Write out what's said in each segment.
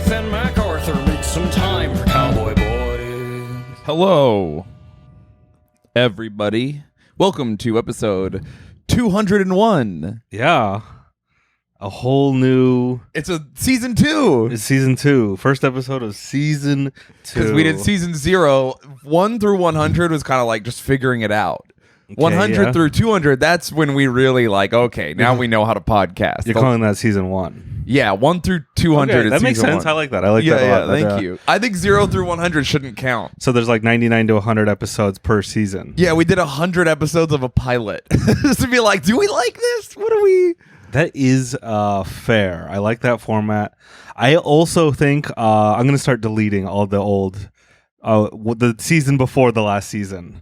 Smith and MacArthur make some time for Cowboy Boy. Hello, everybody. Welcome to episode 201. Yeah. A whole new... It's a season 2. It's season 2. First episode of season 2. Because we did season 0. 1 through 100 was kind of like just figuring it out. 100 through 200, that's when we really like, okay, now we know how to podcast. You're calling that season 1. Yeah, 1 through 200 Okay, is that makes season sense. 1. I like that. I like that a lot. Thank you. I think 0 through 100 shouldn't count. So there's like 99 to 100 episodes per season. Yeah, we did 100 episodes of a pilot. Just to be like, do we like this? What do we... That is fair. I like that format. I also think I'm going to start deleting all the old, the season before the last season.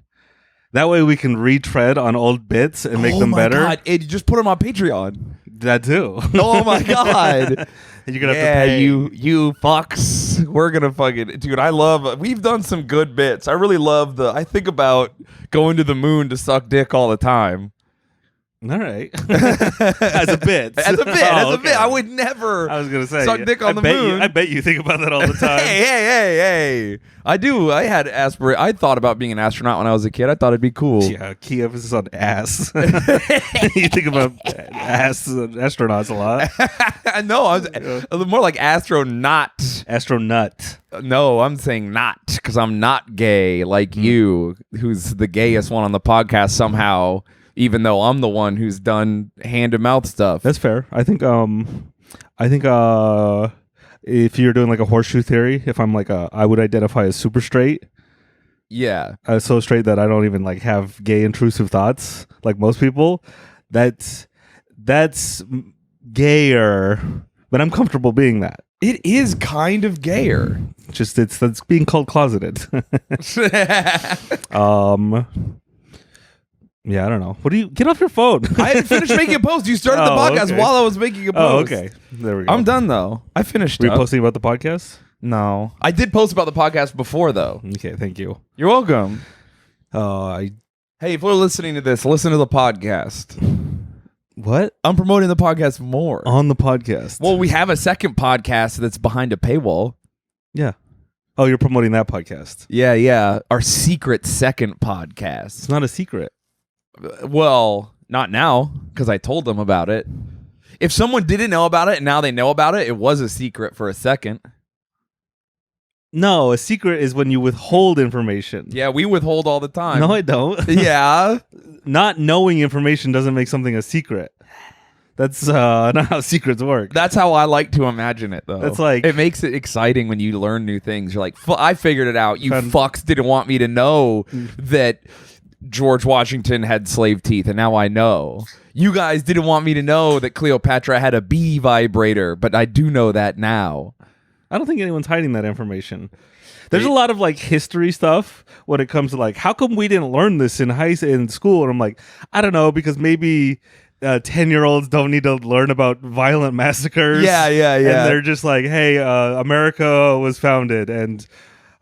That way we can retread on old bits and make them better. Oh my God. Hey, just put them on Patreon. That too. Oh my God. You're going to have to pay. you fucks. We're going to fucking... Dude, I love... We've done some good bits. I really love I think about going to the moon to suck dick all the time. All right. As a bit. As a bit. I would never I was going to say. suck dick on the moon. I bet you think about that all the time. Hey. I do. I had I thought about being an astronaut when I was a kid. I thought it'd be cool. Yeah, key emphasis on ass. You think about ass astronauts a lot. No, I was more like astronaut. Astronut. No, I'm saying not, because I'm not gay like you, who's the gayest one on the podcast somehow. Even though I'm the one who's done hand-to-mouth stuff. That's fair. I think if you're doing like a horseshoe theory, if I'm like I would identify as super straight. Yeah. So straight that I don't even like have gay intrusive thoughts like most people. That's gayer, but I'm comfortable being that. It is kind of gayer. Just that's being called closeted. Yeah, I don't know. What do you get off your phone? I hadn't finished making a post. You started the podcast while I was making a post. Oh, okay. There we go. I'm done though. I finished. Were you posting about the podcast? No, I did post about the podcast before though. Okay, thank you. You're welcome. Hey, if we're listening to this, listen to the podcast. What? I'm promoting the podcast more On the podcast. Well, we have a second podcast that's behind a paywall. Yeah. Oh, you're promoting that podcast. Yeah. Our secret second podcast. It's not a secret. Well, not now, because I told them about it. If someone didn't know about it and now they know about it, it was a secret for a second. No, a secret is when you withhold information. Yeah, we withhold all the time. No, I don't. Yeah. Not knowing information doesn't make something a secret. That's not how secrets work. That's how I like to imagine it, though. That's like... It makes it exciting when you learn new things. You're like, I figured it out. You fucks didn't want me to know that George Washington had slave teeth, and now I know. You guys didn't want me to know that Cleopatra had a bee vibrator, but I do know that now. I don't think anyone's hiding that information. There's a lot of like history stuff when it comes to like, how come we didn't learn this in school? And I'm like, I don't know, because maybe 10-year-olds don't need to learn about violent massacres. Yeah. And they're just like, hey, America was founded and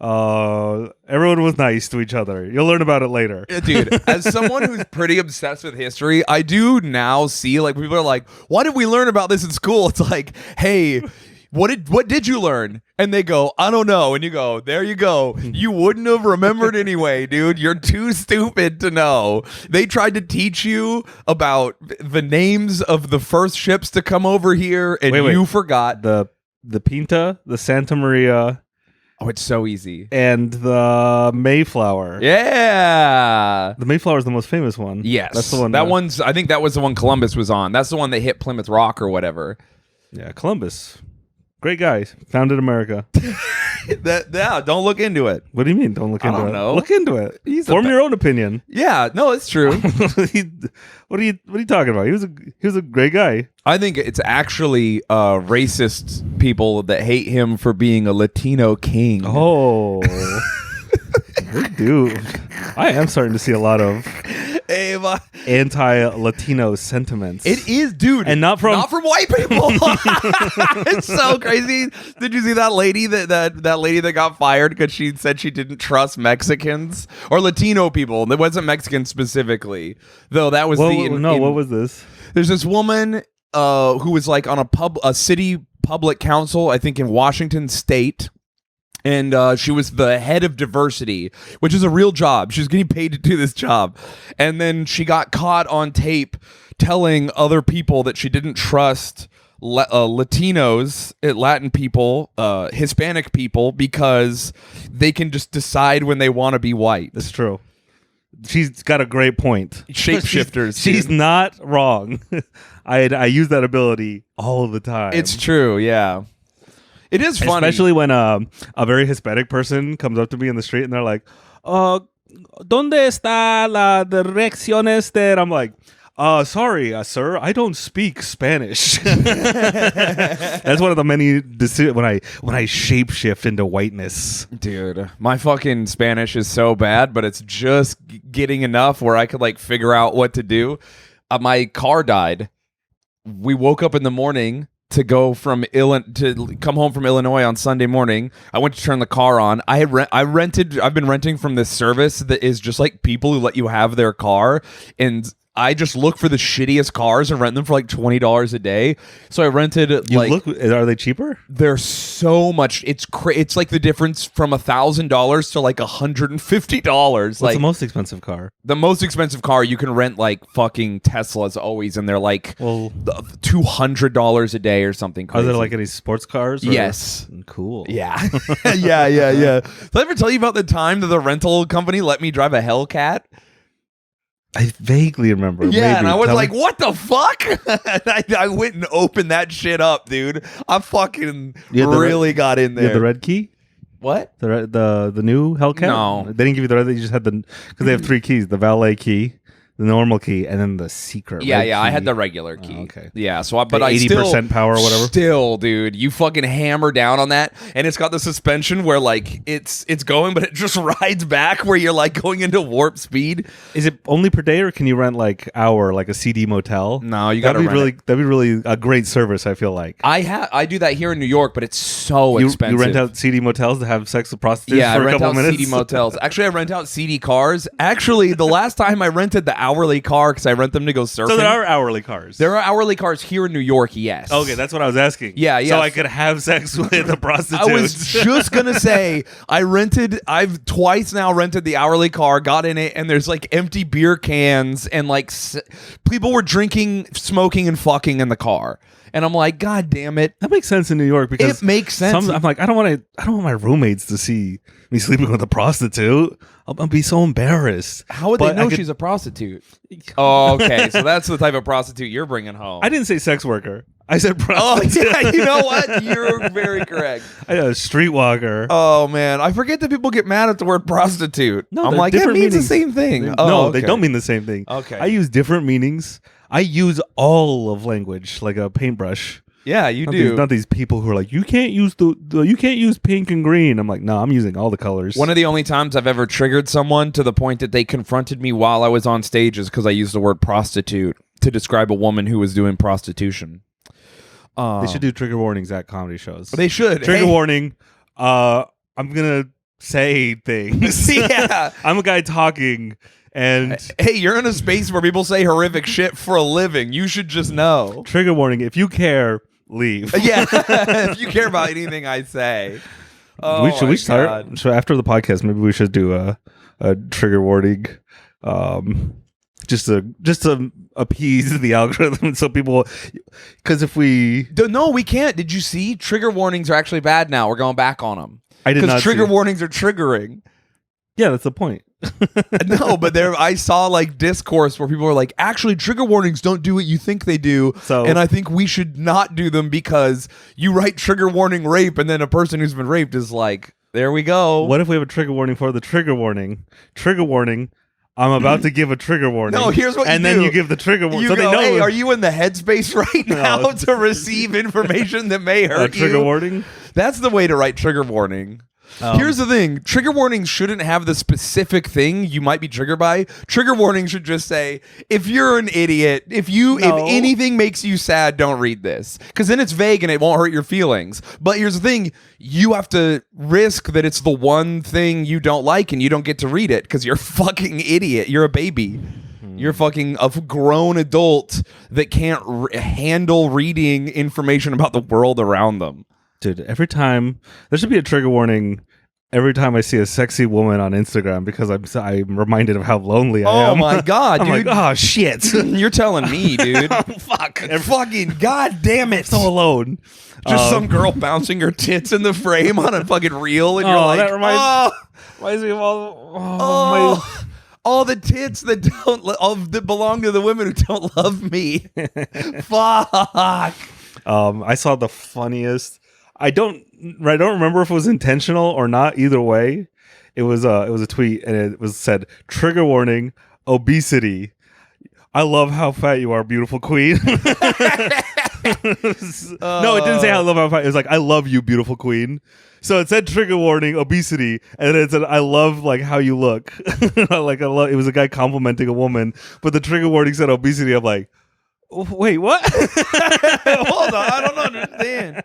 everyone was nice to each other. You'll learn about it later. Dude, as someone who's pretty obsessed with history, I do now see like people are like, why did we learn about this in school? It's like, hey, what did you learn? And they go, I don't know. And you go, there you go. You wouldn't have remembered anyway, dude. You're too stupid to know. They tried to teach you about the names of the first ships to come over here, and you forgot. The Pinta, the Santa Maria. Oh, it's so easy. And the Mayflower. Yeah. The Mayflower is the most famous one. Yes. That's the one. I think that was the one Columbus was on. That's the one that hit Plymouth Rock or whatever. Yeah, Columbus. Great guy. Founded America. Don't look into it. What do you mean, don't look into it? I don't know. Look into it. Form your own opinion. Yeah, no, it's true. What are you talking about? He was a great guy. I think it's actually racist people that hate him for being a Latino king. Oh. Dude. I am starting to see a lot of anti-Latino sentiments. It is, dude, and not from white people. It's so crazy. Did you see that lady that lady that got fired because she said she didn't trust Mexicans or Latino people? It wasn't Mexican specifically, though. That was what was this? There's this woman who was like on a city public counsel, I think, in Washington State. And she was the head of diversity, which is a real job. She was getting paid to do this job. And then she got caught on tape telling other people that she didn't trust Latinos, Latin people, Hispanic people, because they can just decide when they want to be white. That's true. She's got a great point. Shapeshifters. She's not wrong. I use that ability all the time. It's true, yeah. It is funny. Especially when a very Hispanic person comes up to me in the street and they're like, ¿Dónde está la direcciones de? I'm like, sorry, sir, I don't speak Spanish. That's one of the many when I shapeshift into whiteness. Dude, my fucking Spanish is so bad, but it's just getting enough where I could like figure out what to do. My car died. We woke up in the morning to go from to come home from Illinois on Sunday morning. I went to turn the car on. I've been renting from this service that is just like people who let you have their car, and I just look for the shittiest cars and rent them for like $20 a day. So I rented are they cheaper? They're so much. It's like the difference from $1,000 to like $150. What's the most expensive car? The most expensive car you can rent like fucking Teslas always, and they're like $200 a day or something crazy. Are there like any sports cars? Yes. Cool. Yeah. yeah. Did I ever tell you about the time that the rental company let me drive a Hellcat? I vaguely remember. Yeah, maybe. and I was like, what the fuck? And I went and opened that shit up, dude. I fucking really got in there. You had the red key? What? The new Hellcat? No. They didn't give you the red, you just had because they have 3 keys, the valet key, the normal key, and then the secret. Yeah, key. I had the regular key. Oh, okay. Yeah, so but I 80% power or whatever. Still, dude, you fucking hammer down on that, and it's got the suspension where like it's going, but it just rides back where you're like going into warp speed. Is it only per day, or can you rent like a CD motel? No, you got to That'd be really a great service. I feel like I do that here in New York, but it's so expensive. You rent out CD motels to have sex with prostitutes. Yeah, for I rent a couple out minutes? CD motels. Actually, I rent out CD cars. Actually, the last time I rented the hourly car because I rent them to go surfing. So there are hourly cars. There are hourly cars here in New York. Yes. Okay, that's what I was asking. Yeah. So I could have sex with a prostitute. I was just gonna say I've twice now rented the hourly car, got in it, and there's like empty beer cans and like people were drinking, smoking, and fucking in the car. And I'm like, God damn it! That makes sense in New York because it makes sense. I'm like, I don't want my roommates to see me sleeping with a prostitute. I'll be so embarrassed. How would they know she's a prostitute? Oh, okay. So that's the type of prostitute you're bringing home. I didn't say sex worker. I said prostitute. Oh, yeah. You know what? You're very correct. A streetwalker. Oh man, I forget that people get mad at the word prostitute. No, I'm like, it means meanings. the same thing. No, they don't mean the same thing. Okay. I use different meanings. I use all of language like a paintbrush. Yeah, you do. Not these people who are like, you can't use you can't use pink and green. I'm like, no, I'm using all the colors. One of the only times I've ever triggered someone to the point that they confronted me while I was on stage is because I used the word prostitute to describe a woman who was doing prostitution. They should do trigger warnings at comedy shows. They should. Trigger warning. I'm gonna say things. Yeah. I'm a guy talking. And hey, you're in a space where people say horrific shit for a living. You should just know. Trigger warning. If you care, leave. Yeah. If you care about anything I say. Oh, we start? So after the podcast, maybe we should do a trigger warning. Just to appease the algorithm so people, because if we no, we can't. Did you see? Trigger warnings are actually bad now. We're going back on them. I did not. Because trigger warnings are triggering. Yeah, that's the point. No, but I saw like discourse where people are like, actually, trigger warnings don't do what you think they do. And I think we should not do them because you write trigger warning rape, and then a person who's been raped is like, there we go. What if we have a trigger warning for the trigger warning? Trigger warning. I'm about to give a trigger warning. No, here's what you do. And then you give the trigger warning. So they know. Hey, are you in the headspace right now to receive information that may hurt you? Trigger warning? That's the way to write trigger warning. Here's the thing. Trigger warnings shouldn't have the specific thing you might be triggered by. Trigger warnings should just say, if you're an idiot, if anything makes you sad, don't read this. Because then it's vague and it won't hurt your feelings. But here's the thing. You have to risk that it's the one thing you don't like and you don't get to read it because you're a fucking idiot. You're a baby. You're fucking a grown adult that can't handle reading information about the world around them. Dude, every time there should be a trigger warning every time I see a sexy woman on Instagram because I'm reminded of how lonely I am. Oh my god, I'm dude! like, oh shit! You're telling me, dude. Fuck! Fucking god damn it! So alone. Just some girl bouncing her tits in the frame on a fucking reel, and you're like, that reminds me of all the tits that that belong to the women who don't love me. Fuck. I saw the funniest. I don't remember if it was intentional or not. Either way, it was a tweet, and it was said, "Trigger warning: obesity. I love how fat you are, beautiful queen." No, it didn't say I love how fat. It was like, "I love you, beautiful queen." So it said trigger warning, obesity, and then it said, "I love like how you look." Like it was a guy complimenting a woman, but the trigger warning said obesity. I'm like, wait, what? Hold on, I don't understand.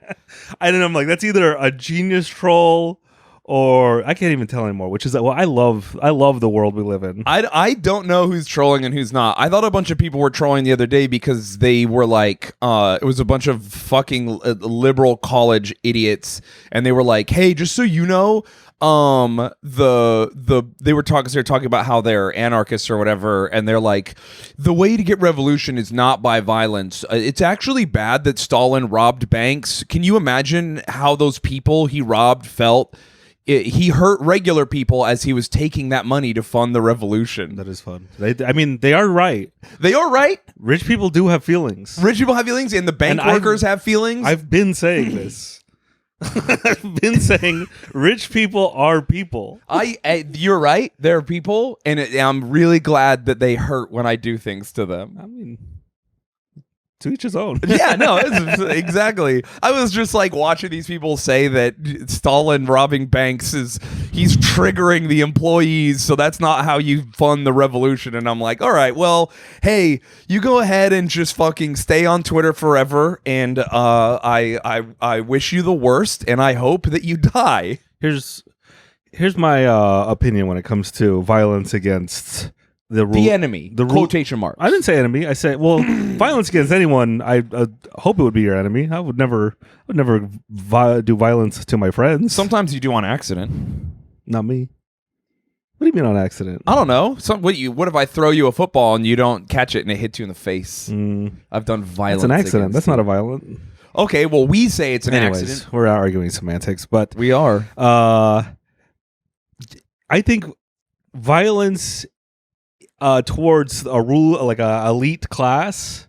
And then I'm like, that's either a genius troll or I can't even tell anymore. Which is that? Well, I love the world we live in. I don't know who's trolling and who's not. I thought a bunch of people were trolling the other day because they were like, it was a bunch of fucking liberal college idiots, and they were like, "Hey, just so you know, they were talking about how they're anarchists or whatever, and they're like, the way to get revolution is not by violence. It's actually bad that Stalin robbed banks. Can you imagine how those people he robbed felt? He hurt regular people as he was taking that money to fund the revolution." That is fun. They are right. They are right. Rich people do have feelings. Rich people have feelings, and the bank workers have feelings. I've been saying this. I've been saying rich people are people. You're right. They're people, and I'm really glad that they hurt when I do things to them. I mean, to each his own. Yeah, no, exactly. I was just like watching these people say that Stalin robbing banks he's triggering the employees, so that's not how you fund the revolution. And I'm like, all right, well, hey, you go ahead and just fucking stay on Twitter forever, and I wish you the worst, and I hope that you die. Here's my opinion when it comes to violence against the enemy, quotation marks. I didn't say enemy. I said, well, violence against anyone. I hope it would be your enemy. I would never do violence to my friends. Sometimes you do on accident. Not me. What do you mean on accident? I don't know. What if I throw you a football and you don't catch it and it hits you in the face? I've done violence. It's an accident. That's not a violent. Okay, well, we say it's an accident. We're arguing semantics, but we are. I think violence towards a rule like a elite class.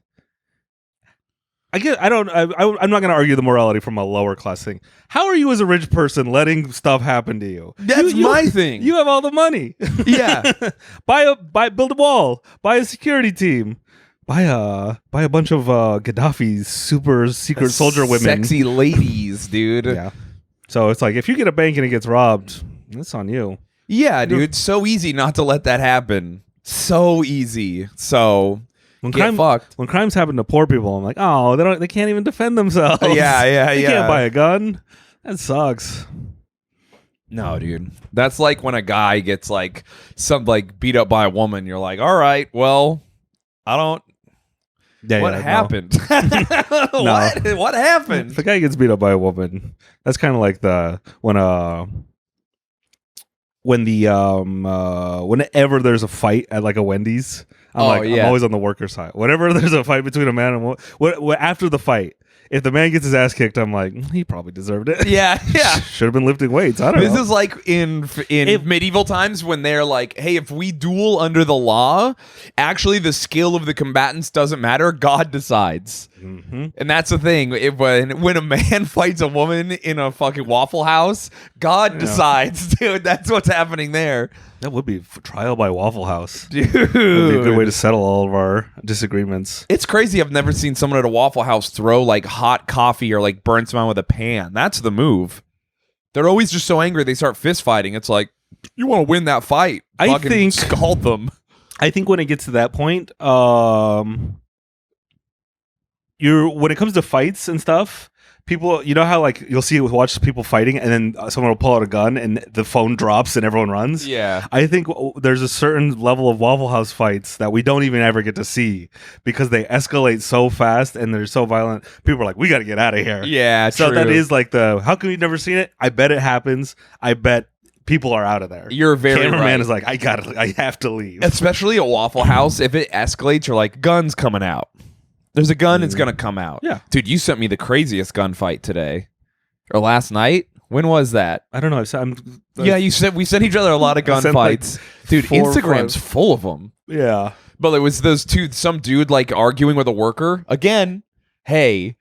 I'm not going to argue the morality from a lower class thing. How are you as a rich person letting stuff happen to you? That's my thing. You have all the money. Yeah. build a wall. Buy a security team. Buy a bunch of Gaddafi's super secret soldier women. Sexy ladies, dude. Yeah. So it's like if you get a bank and it gets robbed, that's on you. Yeah, dude. It's so easy not to let that happen. So easy. So when crimes happen to poor people, I'm like, oh, they can't even defend themselves. Yeah. They can't buy a gun. That sucks. No, dude. That's like when a guy gets beat up by a woman. You're like, all right, well, I don't. Yeah, what happened? No. What happened? If the guy gets beat up by a woman, that's kind of like whenever there's a fight at like a Wendy's, I'm always on the worker side. Whenever there's a fight between a man and a woman, after the fight, if the man gets his ass kicked, I'm like, he probably deserved it. Yeah. Should have been lifting weights. I don't know. This is like in medieval times when they're like, hey, if we duel under the law, actually the skill of the combatants doesn't matter. God decides. Mm-hmm. And that's the thing. When a man fights a woman in a fucking Waffle House, God decides, dude. That's what's happening there. That would be trial by Waffle House. Dude. That would be a good way to settle all of our disagreements. It's crazy. I've never seen someone at a Waffle House throw like hot coffee or like burn someone with a pan. That's the move. They're always just so angry they start fist fighting. It's like, you want to win that fight. I think scald them. I think when it gets to that point, when it comes to fights and stuff, people, you know how like you'll watch people fighting and then someone will pull out a gun and the phone drops and everyone runs. Yeah. I think there's a certain level of Waffle House fights that we don't even ever get to see because they escalate so fast and they're so violent. People are like, we got to get out of here. Yeah. So true. that is like how come you've never seen it? I bet it happens. I bet people are out of there. You're very Cameraman right. is like, I have to leave. Especially a Waffle House, if it escalates, you're like, guns coming out. There's a gun, it's gonna come out. Yeah. Dude, you sent me the craziest gunfight today. Or last night? When was that? I don't know. Yeah, we sent each other a lot of I sent, like, gunfights. Dude, 4 or Instagram's 5. full of them. Yeah. But it was some dude like arguing with a worker. Again, hey,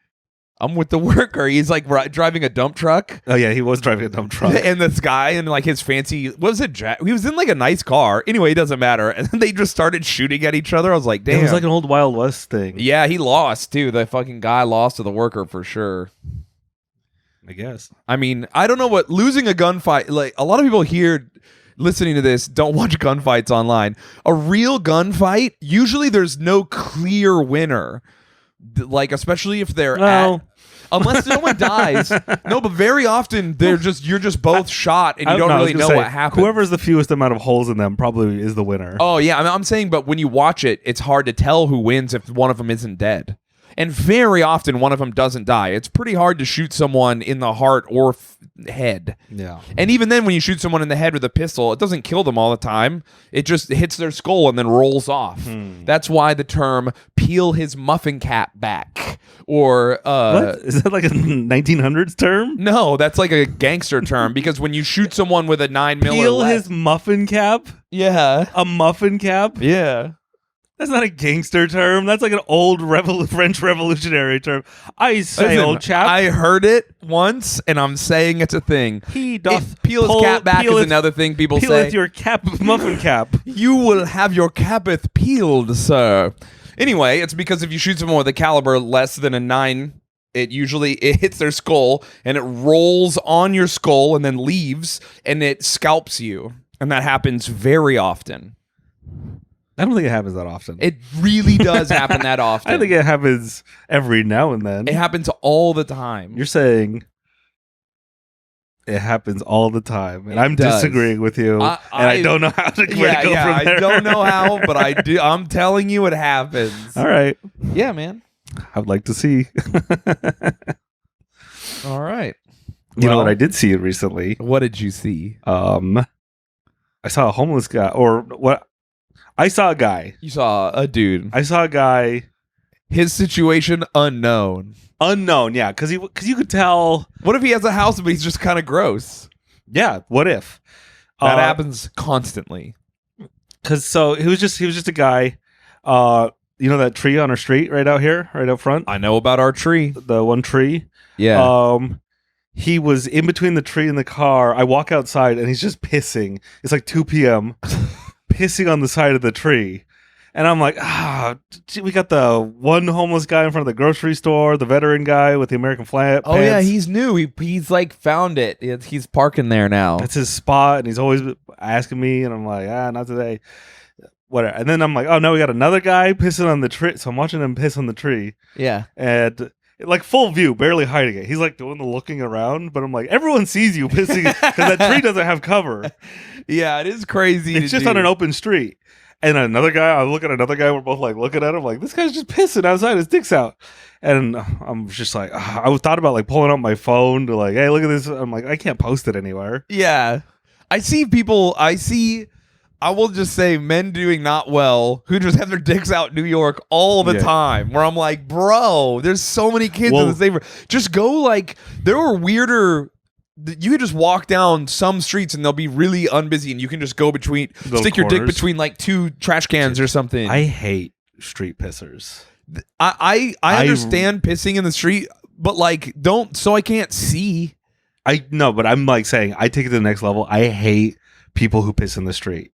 I'm with the worker. He's like driving a dump truck. Oh yeah, he was driving a dump truck. And this guy in like his fancy, what was it? He was in like a nice car. Anyway, it doesn't matter. And then they just started shooting at each other. I was like, damn. It was like an old Wild West thing. Yeah, he lost too. The fucking guy lost to the worker for sure. I guess. I mean, I don't know what losing a gunfight. Like a lot of people here listening to this don't watch gunfights online. A real gunfight, usually there's no clear winner. Like especially if they're unless someone dies. No, but very often you're just both shot and you don't really know what happened. Whoever's the fewest amount of holes in them probably is the winner. Oh yeah, I'm saying, but when you watch it, it's hard to tell who wins if one of them isn't dead. And very often one of them doesn't die. It's pretty hard to shoot someone in the heart or head. Yeah. And even then, when you shoot someone in the head with a pistol, it doesn't kill them all the time. It just hits their skull and then rolls off. That's why the term "peel his muffin cap back" or what? Is that like a 1900s term? No, that's like a gangster term because when you shoot someone with a 9mm, Peel his muffin cap. Yeah, a muffin cap. Yeah. That's not a gangster term. That's like an old French Revolutionary term. I say, listen, old chap. I heard it once, and I'm saying it's a thing. He doth peel his cap back is another thing people say. Peeleth your cap, muffin cap. You will have your capeth peeled, sir. Anyway, it's because if you shoot someone with a caliber less than a 9, it hits their skull, and it rolls on your skull and then leaves, and it scalps you. And that happens very often. I don't think it happens that often. It really does happen that often. I think it happens every now and then. It happens all the time. You're saying it happens all the time, and I'm disagreeing with you, and I don't know how to go from there. I don't know how, but I do. I'm telling you, it happens. All right. Yeah, man. I'd like to see. All right. You know what I did see recently? What did you see? I saw a homeless guy, or what? I saw a guy. You saw a dude. I saw a guy. His situation unknown. Unknown, yeah, because you could tell. What if he has a house, but he's just kind of gross? Yeah, what if that happens constantly? Because he was just a guy. You know that tree on our street right out here, right out front. I know about our tree. The one tree. Yeah. He was in between the tree and the car. I walk outside and he's just pissing. It's like 2 p.m. pissing on the side of the tree. And I'm like, we got the one homeless guy in front of the grocery store, the veteran guy with the American flag. Oh, yeah, he's new. He's like found it. He's parking there now. That's his spot, and he's always asking me, and I'm like, not today. Whatever. And then I'm like, oh, no, we got another guy pissing on the tree. So I'm watching him piss on the tree. Yeah. And like full view, barely hiding it. He's like doing the looking around, but I'm like, everyone sees you pissing because that tree doesn't have cover. Yeah, it is crazy. It's just on an open street. And another guy, I look at another guy, we're both like looking at him like, this guy's just pissing outside, his dick's out. And I'm just like, I thought about like pulling out my phone to like, hey, look at this. I'm like, I can't post it anywhere. Yeah. I will just say men doing not well who just have their dicks out in New York all the time, where I'm like, bro, there's so many kids in the same. Just go like, there were weirder. You could just walk down some streets and they'll be really unbusy, and you can just go stick your dick between like 2 trash cans or something. I hate street pissers. I understand pissing in the street, but like so I can't see. I know, but I'm like saying I take it to the next level. I hate people who piss in the street.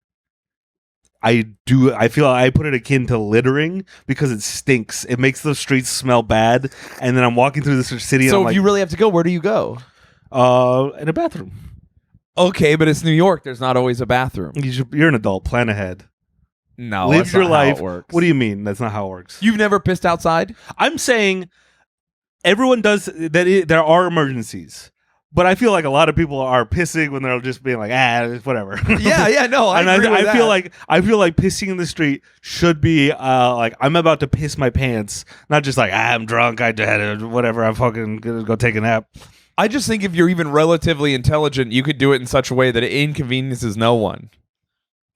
I feel I put it akin to littering because it stinks. It makes the streets smell bad, and then I'm walking through this city. So and if you really have to go, where do you go? In a bathroom. Okay, but it's New York. There's not always a bathroom. You're an adult. Plan ahead. No, live that's your not life. How it works. What do you mean? That's not how it works. You've never pissed outside? I'm saying everyone does that. There are emergencies. But I feel like a lot of people are pissing when they're just being like, whatever. Yeah, no, I agree with that. I feel like pissing in the street should be like I'm about to piss my pants, not just like I'm drunk, I did whatever, I'm fucking gonna go take a nap. I just think if you're even relatively intelligent, you could do it in such a way that it inconveniences no one.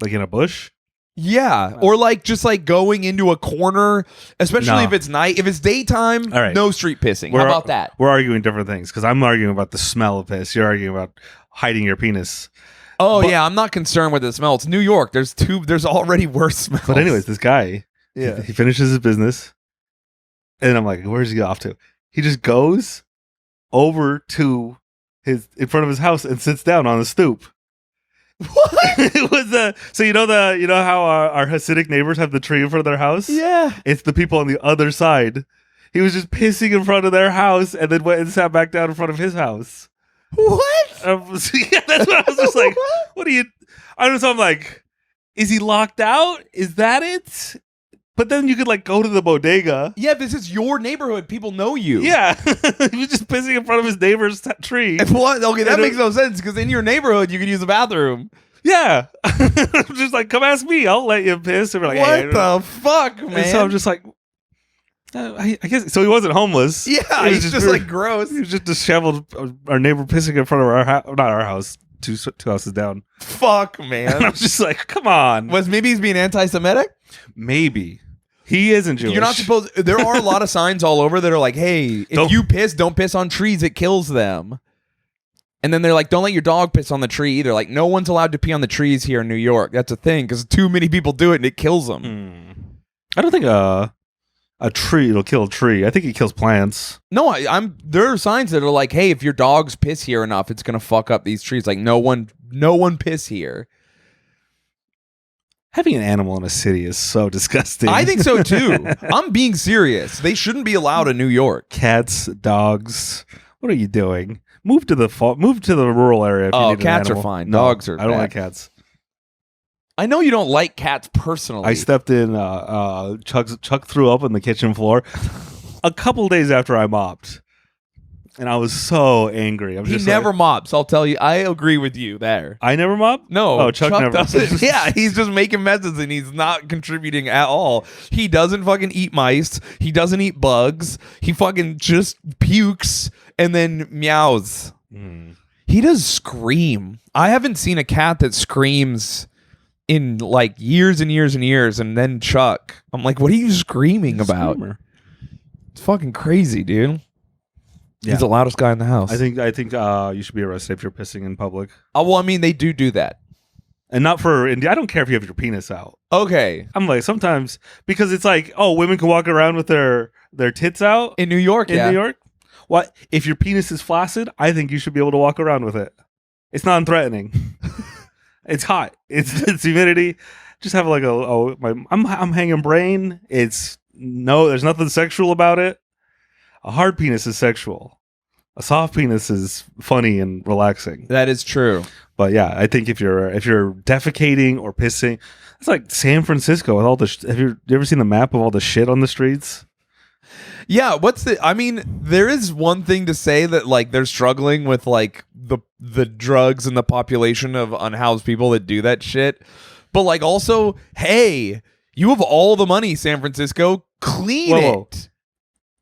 Like in a bush? Yeah, or like just like going into a corner, especially No. if it's night. If it's daytime, All right. no street pissing. How about that? We're arguing different things because I'm arguing about the smell of piss. You're arguing about hiding your penis. Oh yeah, I'm not concerned with the smell. It's New York. There's already worse smells. But anyways, this guy, Yeah. he finishes his business, and I'm like, where's he off to? He just goes over to in front of his house and sits down on the stoop. What? It was so you know how our Hasidic neighbors have the tree in front of their house? Yeah. It's the people on the other side. He was just pissing in front of their house and then went and sat back down in front of his house. What? Yeah, that's what I was just like. What are you? I don't know. So I'm like, is he locked out? Is that it? But then you could like go to the bodega. Yeah, this is your neighborhood. People know you. Yeah, he was just pissing in front of his neighbor's tree. What? Okay, that And makes no sense because in your neighborhood you could use a bathroom. Yeah, I'm just like, come ask me. I'll let you piss. And we're like, What hey. the fuck, man? And so I'm just like, I guess so. He wasn't homeless. Yeah, He he's was just like gross. He was just disheveled. Our neighbor pissing in front of our house, not our house, two houses down. Fuck, And man. I'm just like, come on. Maybe he's being anti-Semitic? Maybe he isn't Jewish. You're not supposed. There are a lot of signs all over that are like, "Hey, if you piss, don't piss on trees. It kills them." And then they're like, "Don't let your dog piss on the tree either." Like, no one's allowed to pee on the trees here in New York. That's a thing because too many people do it and it kills them. I don't think a tree will kill a tree. I think it kills plants. No, there are signs that are like, "Hey, if your dogs piss here enough, it's gonna fuck up these trees." Like, no one piss here. Having an animal in a city is so disgusting. I think so too. I'm being serious. They shouldn't be allowed in New York. Cats, dogs. What are you doing? Move to the rural area. If you need cats an are animal. fine. No, Dogs are I don't bad. like cats. I know you don't like cats personally. I stepped in. Chuck threw up on the kitchen floor a couple days after I mopped, and I was so angry. He never mops. I'll tell you. I agree with you there. I never mop. No, Chuck never doesn't. Yeah, he's just making messes and he's not contributing at all. He doesn't fucking eat mice. He doesn't eat bugs. He fucking just pukes and then meows. He does scream. I haven't seen a cat that screams in like years and years and years. And then Chuck, I'm like, what are you screaming about? Screamer. It's fucking crazy, dude. Yeah. He's the loudest guy in the house. I think you should be arrested if you're pissing in public, Well, I mean, they do that. and not for. And I don't care if you have your penis out. Okay. I'm like sometimes because it's like, oh, women can walk around with their tits out In New York, in New York. What if your penis is flaccid? I think you should be able to walk around with it. It's non-threatening. It's hot. It's humidity. Just have like I'm hanging brain. There's nothing sexual about it. A hard penis is sexual. A soft penis is funny and relaxing. That is true. But yeah, I think if you're defecating or pissing, it's like San Francisco with all the. Have you ever seen the map of all the shit on the streets? Yeah, I mean, there is one thing to say that like they're struggling with like the drugs and the population of unhoused people that do that shit. But like also, hey, you have all the money, San Francisco, clean Whoa. it.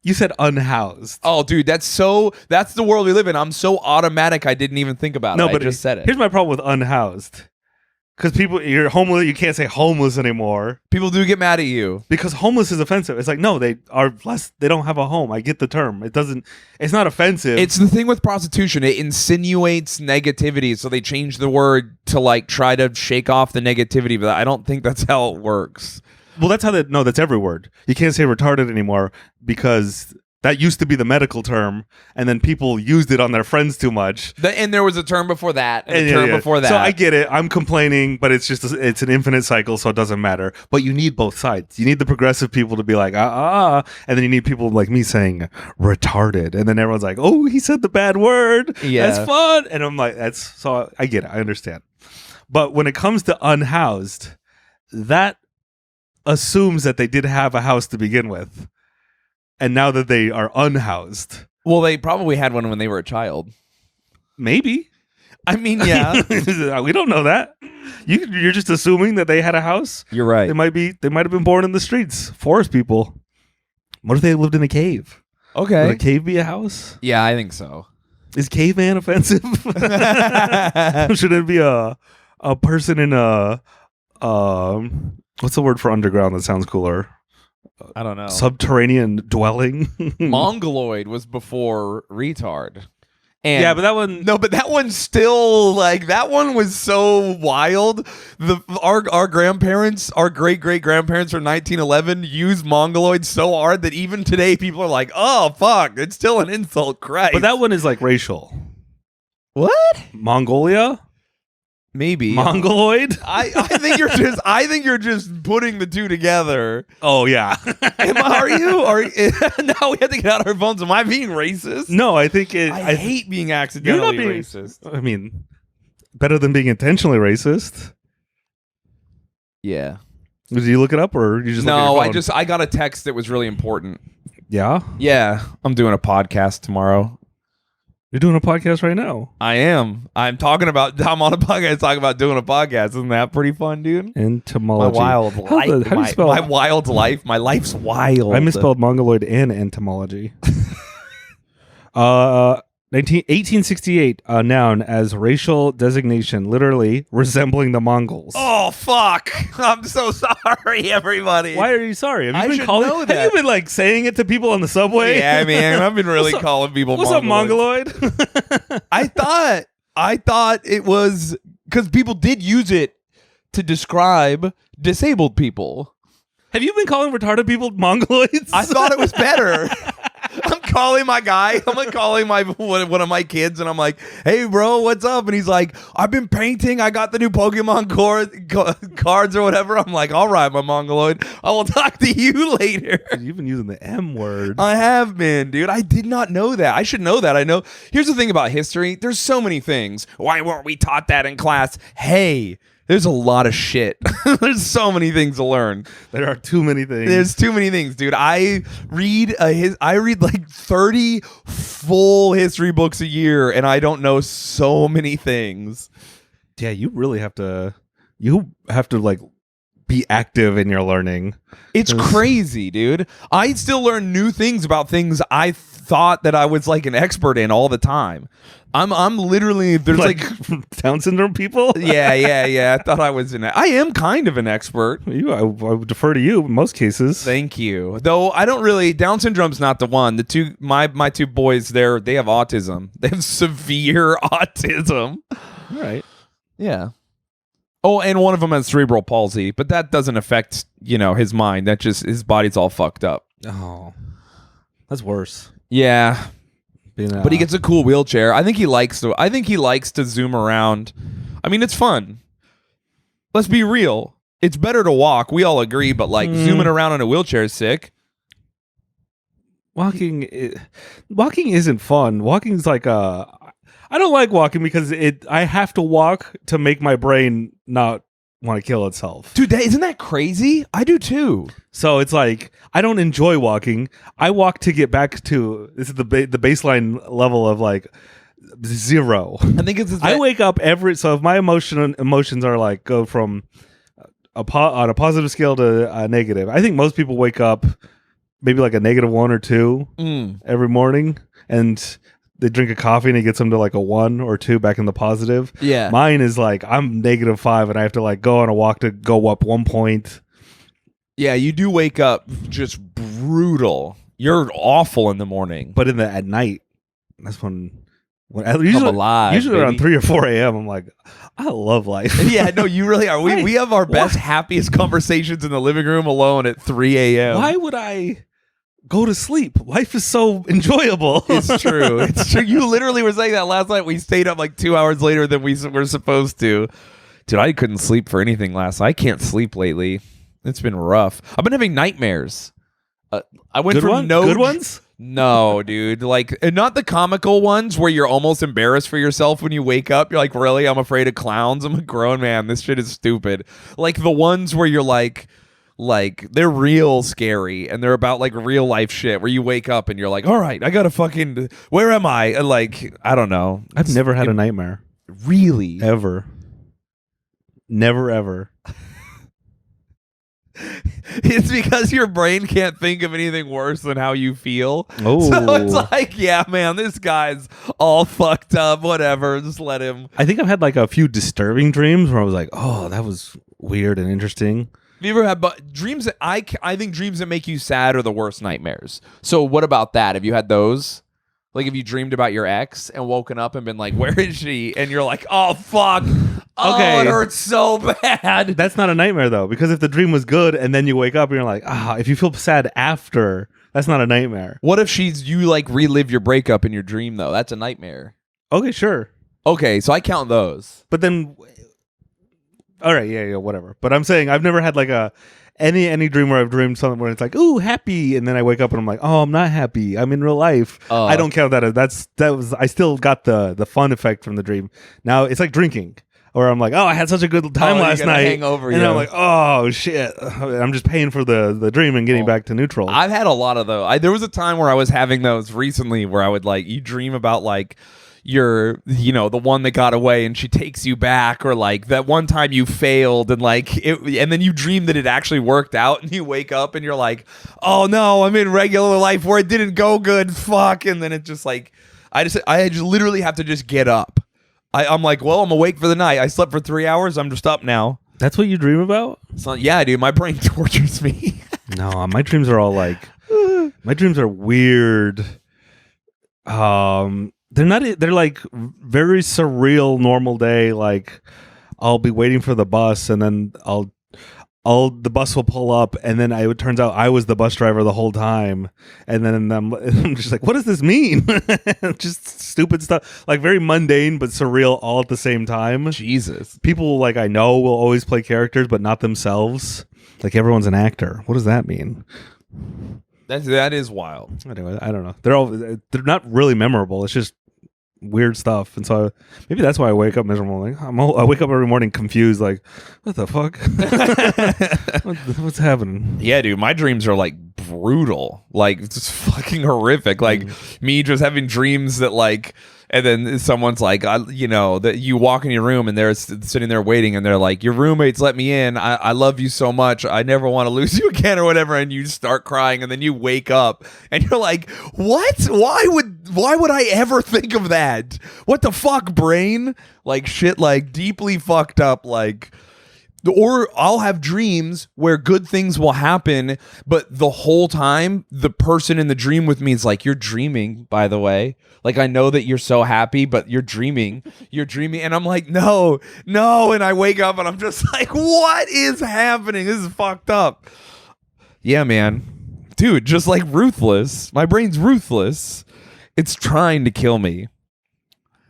You said unhoused. Oh, dude, that's the world we live in. I'm so automatic I didn't even think about it. I just said it. Here's my problem with unhoused. Because you're homeless, you can't say homeless anymore. People do get mad at you. Because homeless is offensive. It's like, no, they don't have a home. I get the term. It's not offensive. It's the thing with prostitution. It insinuates negativity, so they change the word to like try to shake off the negativity, but I don't think that's how it works. Well, that's every word. You can't say retarded anymore because that used to be the medical term, and then people used it on their friends too much. And there was a term before that, and a term before that. So I get it. I'm complaining, but it's it's an infinite cycle, so it doesn't matter. But you need both sides. You need the progressive people to be like, and then you need people like me saying retarded, and then everyone's like, oh, he said the bad word. Yeah. That's fun. And I'm like, so I get it. I understand. But when it comes to unhoused, that assumes that they did have a house to begin with. and now that they are unhoused. Well, they probably had one when they were a child. Maybe. I mean, yeah. We don't know that. You're just assuming that they had a house. You're right. They might have been born in the streets, forest people. What if they lived in a cave? Okay. Would a cave be a house? Yeah, I think so. Is caveman offensive? Should it be a person in a what's the word for underground that sounds cooler? I don't know. Subterranean dwelling. Mongoloid was before retard. And yeah, but that one. No, but that one's still like that one was so wild. Our grandparents, our great grandparents from 1911 used Mongoloid so hard that even today people are like, "Oh fuck, it's still an insult." Christ. But that one is like racial. What? Mongolia? Maybe Mongoloid? I think you're just putting the two together. Oh yeah. Are you? Now we have to get out our phones. Am I being racist? No, I think it. I hate being accidentally racist. I mean, better than being intentionally racist. Yeah. Did you look it up or you just look at No? your phone? I got a text that was really important. Yeah. Yeah, I'm doing a podcast tomorrow. You're doing a podcast right now. I am. I'm on a podcast talking about doing a podcast. Isn't that pretty fun, dude? Entomology. My wild life. How do you spell? My wild life. My life's wild. I misspelled Mongoloid and entomology. 1868, a noun as racial designation, literally resembling the Mongols. Oh fuck! I'm so sorry, everybody. Why are you sorry? I Have you should been calling? know Have that. you been like saying it to people on the subway? Yeah, man. I've been really What's up- calling people. What's up, Mongoloids. Mongoloid? I thought it was because people did use it to describe disabled people. Have you been calling retarded people Mongoloids? I thought it was better. I'm calling my guy. I'm like calling one of my kids, and I'm like, "Hey, bro, what's up?" And he's like, "I've been painting. I got the new Pokemon cards or whatever." I'm like, "All right, my Mongoloid. I will talk to you later." You've been using the M word. I have been, dude. I did not know that. I should know that. I know. Here's the thing about history. There's so many things. Why weren't we taught that in class? Hey. There's a lot of shit. There's so many things to learn. There are too many things. There's too many things, dude. I read like 30 full history books a year, and I don't know so many things. Yeah, you really have to. You have to like be active in your learning. It's crazy, dude. I still learn new things about things I thought that I was like an expert in all the time. I'm literally there's like Down syndrome people. yeah. I thought I was I am kind of an expert. I would defer to you in most cases. Thank you. Though I don't really. Down syndrome's not the one. The two my two boys they have autism. They have severe autism. All right. Yeah. Oh, and one of them has cerebral palsy, but that doesn't affect his mind. That just his body's all fucked up. Oh, that's worse. Yeah. But he gets a cool wheelchair. I think he likes to zoom around. I mean, it's fun. Let's be real. It's better to walk. We all agree, but like zooming around in a wheelchair is sick. Walking isn't fun. Walking's like I don't like walking because I have to walk to make my brain not want to kill itself. Dude, isn't that crazy? I do too. So it's like I don't enjoy walking. I walk to get back to this is the baseline level of like 0. I think it's I wake up so if my emotions are like go from on a positive scale to a negative. I think most people wake up maybe like a -1 or 2 every morning, and they drink a coffee and it gets them to like a 1 or 2 back in the positive. Yeah. Mine is like I'm -5 and I have to like go on a walk to go up 1 point. Yeah, you do wake up just brutal. You're awful in the morning. But at night, that's when Come alive, usually baby. around 3 or 4 a.m. I'm like, I love life. Yeah, no, you really are. We have our best, happiest conversations in the living room alone at 3 a.m. Why would I go to sleep? Life is so enjoyable. It's true. It's true. You literally were saying that last night. We stayed up like 2 hours later than we were supposed to. Dude, I couldn't sleep for anything last night. I can't sleep lately. It's been rough. I've been having nightmares. I went from good ones? No, dude. Like, and not the comical ones where you're almost embarrassed for yourself when you wake up. You're like, really? I'm afraid of clowns. I'm a grown man. This shit is stupid. Like the ones where you're like Like they're real scary, and they're about like real life shit where you wake up and you're like, all right, I gotta fucking, where am I? And like, I don't know. I've never had a nightmare. Really? Ever. Never ever. It's because your brain can't think of anything worse than how you feel. Oh. So it's like, yeah, man, this guy's all fucked up. Whatever, just let him. I think I've had like a few disturbing dreams where I was like, oh, that was weird and interesting. Have you ever had dreams that I think dreams that make you sad are the worst nightmares. So what about that? Have you had those? Like, have you dreamed about your ex and woken up and been like, where is she? And you're like, oh, fuck. Oh, Okay. it hurts so bad. That's not a nightmare though, because if the dream was good and then you wake up and you're like, if you feel sad after, that's not a nightmare. What if you like relive your breakup in your dream though? That's a nightmare. Okay, sure. Okay, so I count those. But then, all right, yeah, whatever. But I'm saying I've never had like any dream where I've dreamed something where it's like, ooh, happy, and then I wake up and I'm like, oh, I'm not happy. I'm in real life. I don't count that as I still got the fun effect from the dream. Now it's like drinking, or I'm like, oh, I had such a good time last night, hangover, and I'm like, oh shit, I'm just paying for the dream and getting back to neutral. I've had a lot of those. There was a time where I was having those recently where I would like, you dream about like you're, the one that got away and she takes you back, or like that one time you failed and like and then you dream that it actually worked out, and you wake up and you're like, oh no, I'm in regular life where it didn't go good, fuck. And then it just like I just literally have to just get up. I'm like, well, I'm awake for the night. I slept for 3 hours, I'm just up now. That's what you dream about? So yeah, dude, my brain tortures me. No, my dreams are all like, my dreams are weird. They're like very surreal normal day. Like I'll be waiting for the bus, and then the bus will pull up, and then it turns out I was the bus driver the whole time. And then I'm just like, what does this mean? Just stupid stuff, like very mundane but surreal all at the same time. Jesus. People like I know will always play characters, but not themselves. Like everyone's an actor. What does that mean? That is wild. Anyway, I don't know. They're not really memorable. It's just weird stuff, and so maybe that's why I wake up miserable. Like I wake up every morning confused, like what the fuck? What's happening? Yeah, dude, my dreams are like brutal, like just fucking horrific. Like me just having dreams that like, and then someone's like, that you walk in your room and they're sitting there waiting, and they're like, your roommates let me in. I love you so much. I never want to lose you again, or whatever. And you start crying, and then you wake up and you're like, what? Why would I ever think of that? What the fuck, brain? Like shit, like deeply fucked up, like. Or I'll have dreams where good things will happen, but the whole time the person in the dream with me is like, you're dreaming, by the way. Like, I know that you're so happy, but you're dreaming. You're dreaming. And I'm like, no. And I wake up and I'm just like, what is happening? This is fucked up. Yeah, man. Dude, just like ruthless. My brain's ruthless. It's trying to kill me.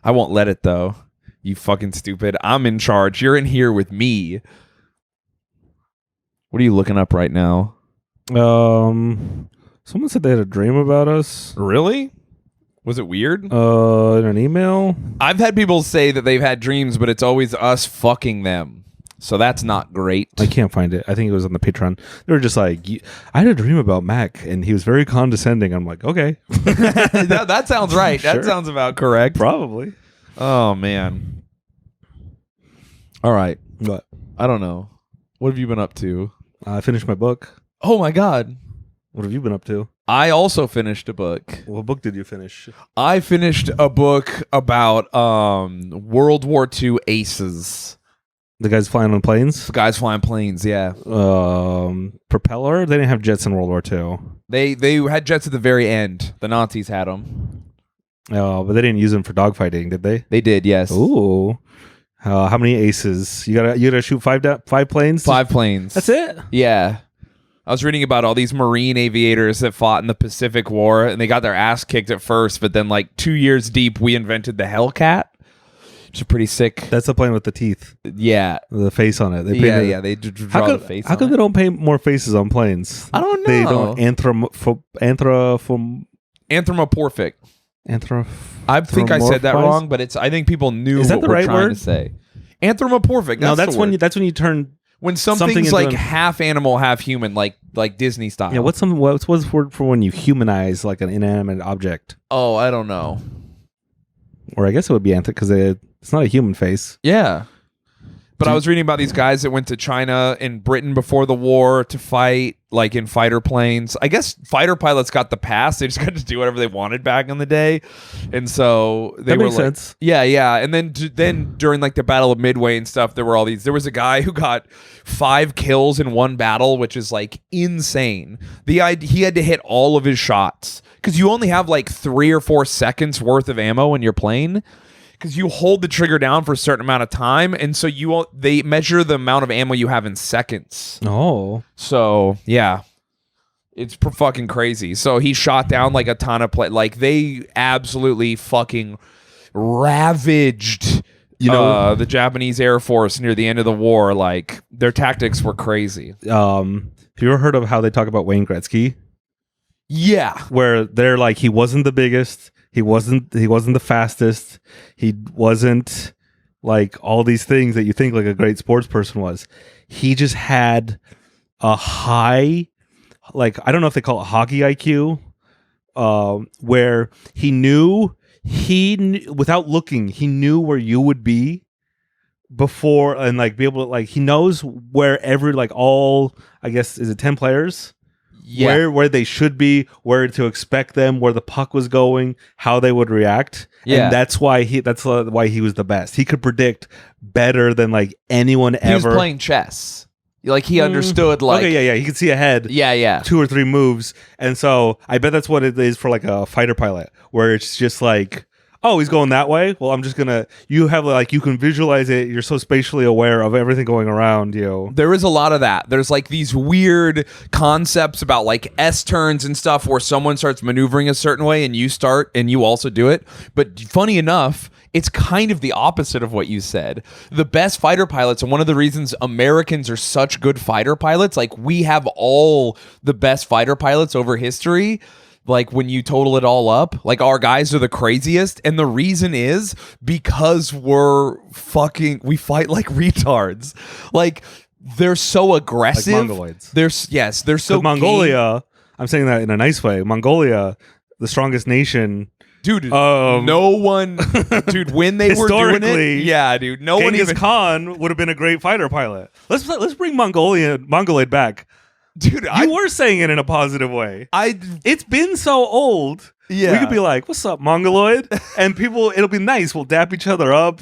I won't let it, though. You fucking stupid. I'm in charge. You're in here with me. What are you looking up right now? Someone said they had a dream about us. Really? Was it weird? In an email? I've had people say that they've had dreams, but it's always us fucking them. So that's not great. I can't find it. I think it was on the Patreon. They were just like, I had a dream about Mac, and he was very condescending. I'm like, okay. that sounds right. Sure. That sounds about correct. Probably. Oh, man. All right. What? I don't know. What have you been up to? I finished my book. Oh, my God. What have you been up to? I also finished a book. What book did you finish? I finished a book about World War II aces. The guys flying on planes? The guys flying planes, yeah. Propeller? They didn't have jets in World War II. They had jets at the very end. The Nazis had them. Oh, but they didn't use them for dogfighting, did they? They did, yes. Ooh. How many aces? You gotta shoot five planes? 5 planes. That's it? Yeah. I was reading about all these Marine aviators that fought in the Pacific War, and they got their ass kicked at first, but then like 2 years deep, we invented the Hellcat, which is pretty sick. That's the plane with the teeth. Yeah. The face on it. They They draw the face How on come it. they don't paint more faces on planes? I don't know. They don't Anthropomorphic. I think I said that wrong, but I think people knew Is that what the we're right trying word? to say. Anthropomorphic. No, that's when you turn. When Something something's is like doing- half animal, half human, like Disney style. Yeah, what's the word for when you humanize like an inanimate object? Oh, I don't know. Or I guess it would be because it's not a human face. Yeah. But I was reading about these guys that went to China and Britain before the war to fight, like in fighter planes. I guess fighter pilots got the pass; they just got to do whatever they wanted back in the day, and so they That were makes like, sense. yeah, yeah. And then during like the Battle of Midway and stuff, there were all these. There was a guy who got 5 kills in one battle, which is like insane. He had to hit all of his shots because you only have like 3 or 4 seconds worth of ammo in your plane. Because you hold the trigger down for a certain amount of time, and so they measure the amount of ammo you have in seconds. Oh, So yeah, it's fucking crazy. So he shot down like a ton of like they absolutely fucking ravaged. The Japanese Air Force near the end of the war. Like their tactics were crazy. have you ever heard of how they talk about Wayne Gretzky? Yeah, Where they're like, he wasn't the biggest. He wasn't the fastest. He wasn't like all these things that you think like a great sports person was. He just had a high, like, I don't know if they call it hockey IQ, where he knew without looking, he knew where you would be before, and like be able to, like, he knows where every, like, all, I guess, is it 10 players? yeah. Where they should be, where to expect them, where the puck was going, how they would react. Yeah. And that's why he was the best. He could predict better than like anyone He ever. was playing chess. Like he understood. Like okay, yeah. He could see ahead. yeah. 2 or 3 moves. And so I bet that's what it is for like a fighter pilot, where it's just like, oh, he's going that way. Well, I'm just gonna. You have like, you can visualize it. You're so spatially aware of everything going around you. There is a lot of that. There's like these weird concepts about like S turns and stuff where someone starts maneuvering a certain way and you also do it. But funny enough, it's kind of the opposite of what you said. The best fighter pilots, and one of the reasons Americans are such good fighter pilots, like we have all the best fighter pilots over history. Like when you total it all up, like our guys are the craziest. And the reason is because we fight like retards. Like they're so aggressive. Like Mongoloids. They're so Mongolia. I'm saying that in a nice way. Mongolia, the strongest nation. Dude, no one, dude, when they were doing it, historically, yeah, dude, no one Genghis even, Khan would have been a great fighter pilot. Let's bring Mongoloid back. dude, You were saying it in a positive way. I, It's been so old. yeah, We could be like, "What's up, Mongoloid?" And people, it'll be nice. We'll dap each other up.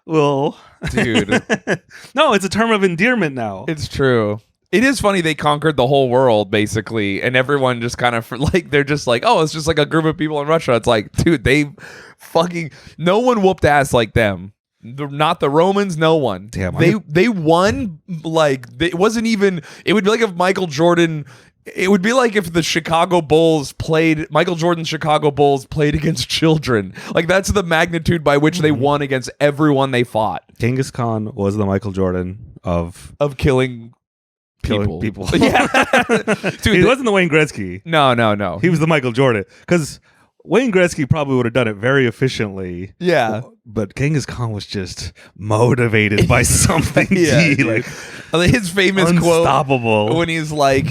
We'll, dude, no, it's a term of endearment now. it's true. It is funny they conquered the whole world basically, and everyone just kind of like they're just like, oh, it's just like a group of people in Russia. It's like, dude, no one whooped ass like them. Not the Romans, no one. Damn, they won like it wasn't even. It would be like if Michael Jordan. It would be like if Michael Jordan's Chicago Bulls played against children. Like that's the magnitude by which they won against everyone they fought. Genghis Khan was the Michael Jordan of Killing people. Yeah, dude. He wasn't the Wayne Gretzky. No. He was the Michael Jordan, because Wayne Gretzky probably would have done it very efficiently. Yeah. But Genghis Khan was just motivated by something. Yeah, Gee, like his famous unstoppable. quote when he's like,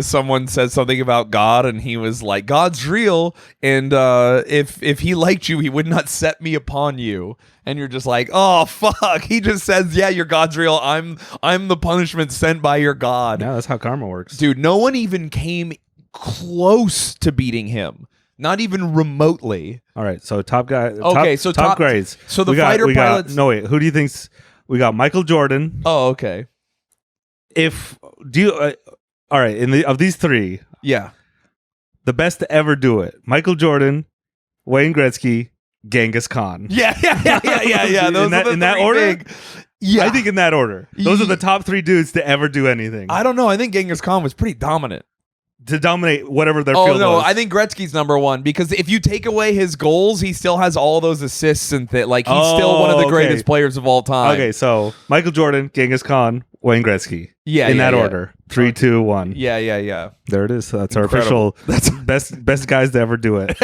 someone said something about God, and he was like, "God's real, and if he liked you, he would not set me upon you." And you're just like, "Oh fuck!" He just says, "Yeah, your God's real. I'm the punishment sent by your God." Yeah, that's how karma works. Dude, no one even came close to beating him. Not even remotely. All right, so top guy. Okay, so top grades. So the fighter pilots. No wait, who do you think's? We got Michael Jordan. Oh, okay. All right, of these 3, Yeah. the best to ever do it: Michael Jordan, Wayne Gretzky, Genghis Khan. Yeah. Those In that- are the in that 3 order? big- Yeah, I think in that order. Those are the top 3 dudes to ever do anything. I don't know. I think Genghis Khan was pretty dominant. To dominate whatever their Oh field no, was. I think Gretzky's number 1 because if you take away his goals, he still has all those assists and like he's still one of the okay. greatest players of all time. Okay, so Michael Jordan, Genghis Khan, Wayne Gretzky. Yeah, in yeah, that yeah. order. 3, 2, 1. Yeah. There it is. So that's our Incredible. official. That's best guys to ever do it.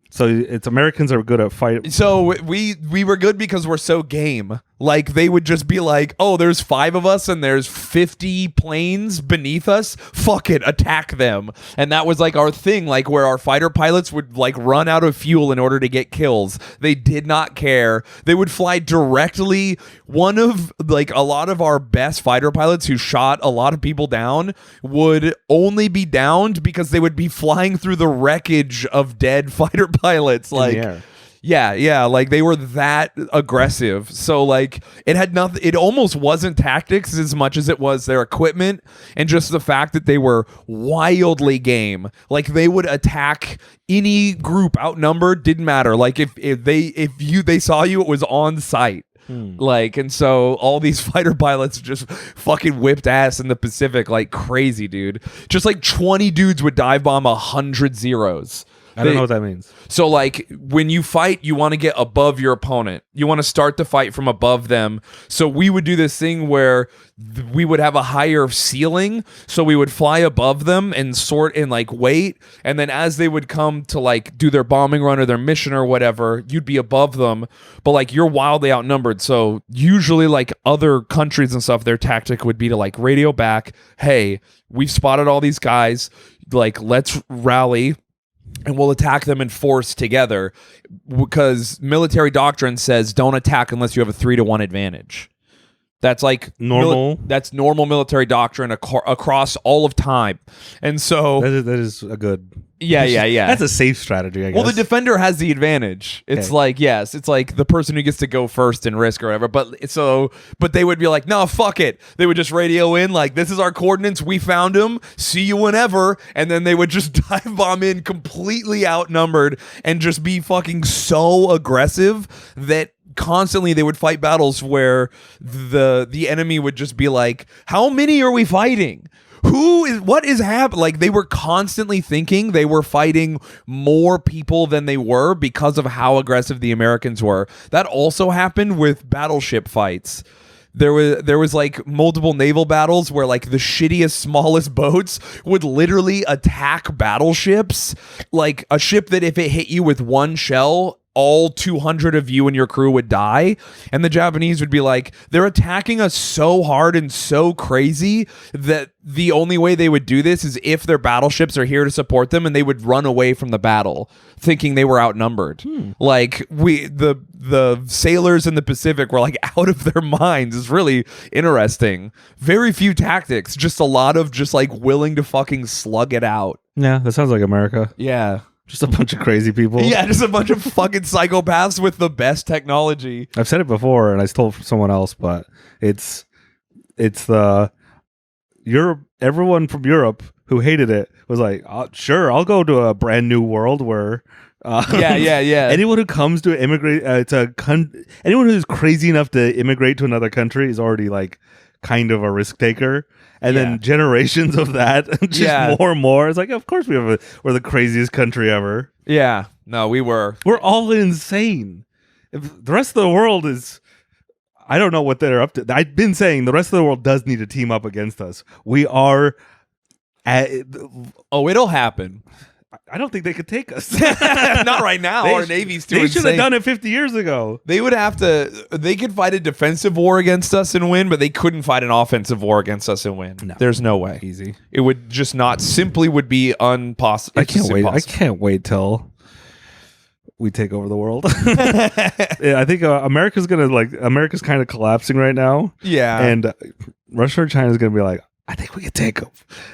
So it's Americans are good at fight. So we were good because we're so game. Like, they would just be like, oh, there's 5 of us and there's 50 planes beneath us. Fuck it, attack them. And that was like our thing, like where our fighter pilots would like run out of fuel in order to get kills. They did not care. They would fly directly. One of like a lot of our best fighter pilots who shot a lot of people down would only be downed because they would be flying through the wreckage of dead fighter pilots. In Like, the air. yeah, like they were that aggressive. So like it had nothing, it almost wasn't tactics as much as it was their equipment and just the fact that they were wildly game. Like they would attack any group outnumbered, didn't matter. Like if they saw you, it was on sight. Like, and so all these fighter pilots just fucking whipped ass in the Pacific like crazy, dude. Just like 20 dudes would dive bomb 100 zeros. I don't know what that means. So, like, when you fight, you want to get above your opponent. You want to start the fight from above them. So we would do this thing where we would have a higher ceiling. So we would fly above them and sort and, like, wait. And then as they would come to, like, do their bombing run or their mission or whatever, you'd be above them. But, like, you're wildly outnumbered. So usually, like, other countries and stuff, their tactic would be to, like, radio back, hey, we've spotted all these guys. Like, let's rally. And we'll attack them in force together because military doctrine says don't attack unless you have a 3-to-1 advantage. That's like normal. That's normal military doctrine across all of time. And so that is a good. Yeah. That's a safe strategy, I guess. Well, the defender has the advantage. It's like, yes, it's like the person who gets to go first and risk or whatever. But they would be like, no, fuck it. They would just radio in like, this is our coordinates. We found him. See you whenever. And then they would just dive bomb in completely outnumbered and just be fucking so aggressive that constantly they would fight battles where the enemy would just be like, how many are we fighting? What is happening? Like they were constantly thinking they were fighting more people than they were because of how aggressive the Americans were. That also happened with battleship fights. There was like multiple naval battles where like the shittiest, smallest boats would literally attack battleships. Like a ship that if it hit you with one shell, all 200 of you and your crew would die. And the Japanese would be like, they're attacking us so hard and so crazy that the only way they would do this is if their battleships are here to support them, and they would run away from the battle thinking they were outnumbered. Like the sailors in the Pacific were like out of their minds. It's really interesting. Very few tactics, just a lot of just like willing to fucking slug it out. Yeah, that sounds like America. Yeah. Just a bunch of crazy people. Yeah, just a bunch of fucking psychopaths with the best technology. I've said it before, and I stole it from someone else, but it's the Europe. Everyone from Europe who hated it was like, "Sure, I'll go to a brand new world where." Yeah. Anyone who comes to immigrate, anyone who's crazy enough to immigrate to another country is already like kind of a risk taker. And then generations of that, just more and more. It's like, of course we're the craziest country ever. Yeah. No, we're all insane. If the rest of the world is, I don't know what they're up to. I've been saying the rest of the world does need to team up against us. We are. It'll happen. I don't think they could take us. Not right now. Our Navy's too insane. They should have done it 50 years ago. They would have to. They could fight a defensive war against us and win, but they couldn't fight an offensive war against us and win. No. There's no way. Easy. It would just not. Simply would be impossible. I can't wait. I can't wait till we take over the world. I think America's kind of collapsing right now. Yeah. And Russia or China is gonna be like, I think we can take them,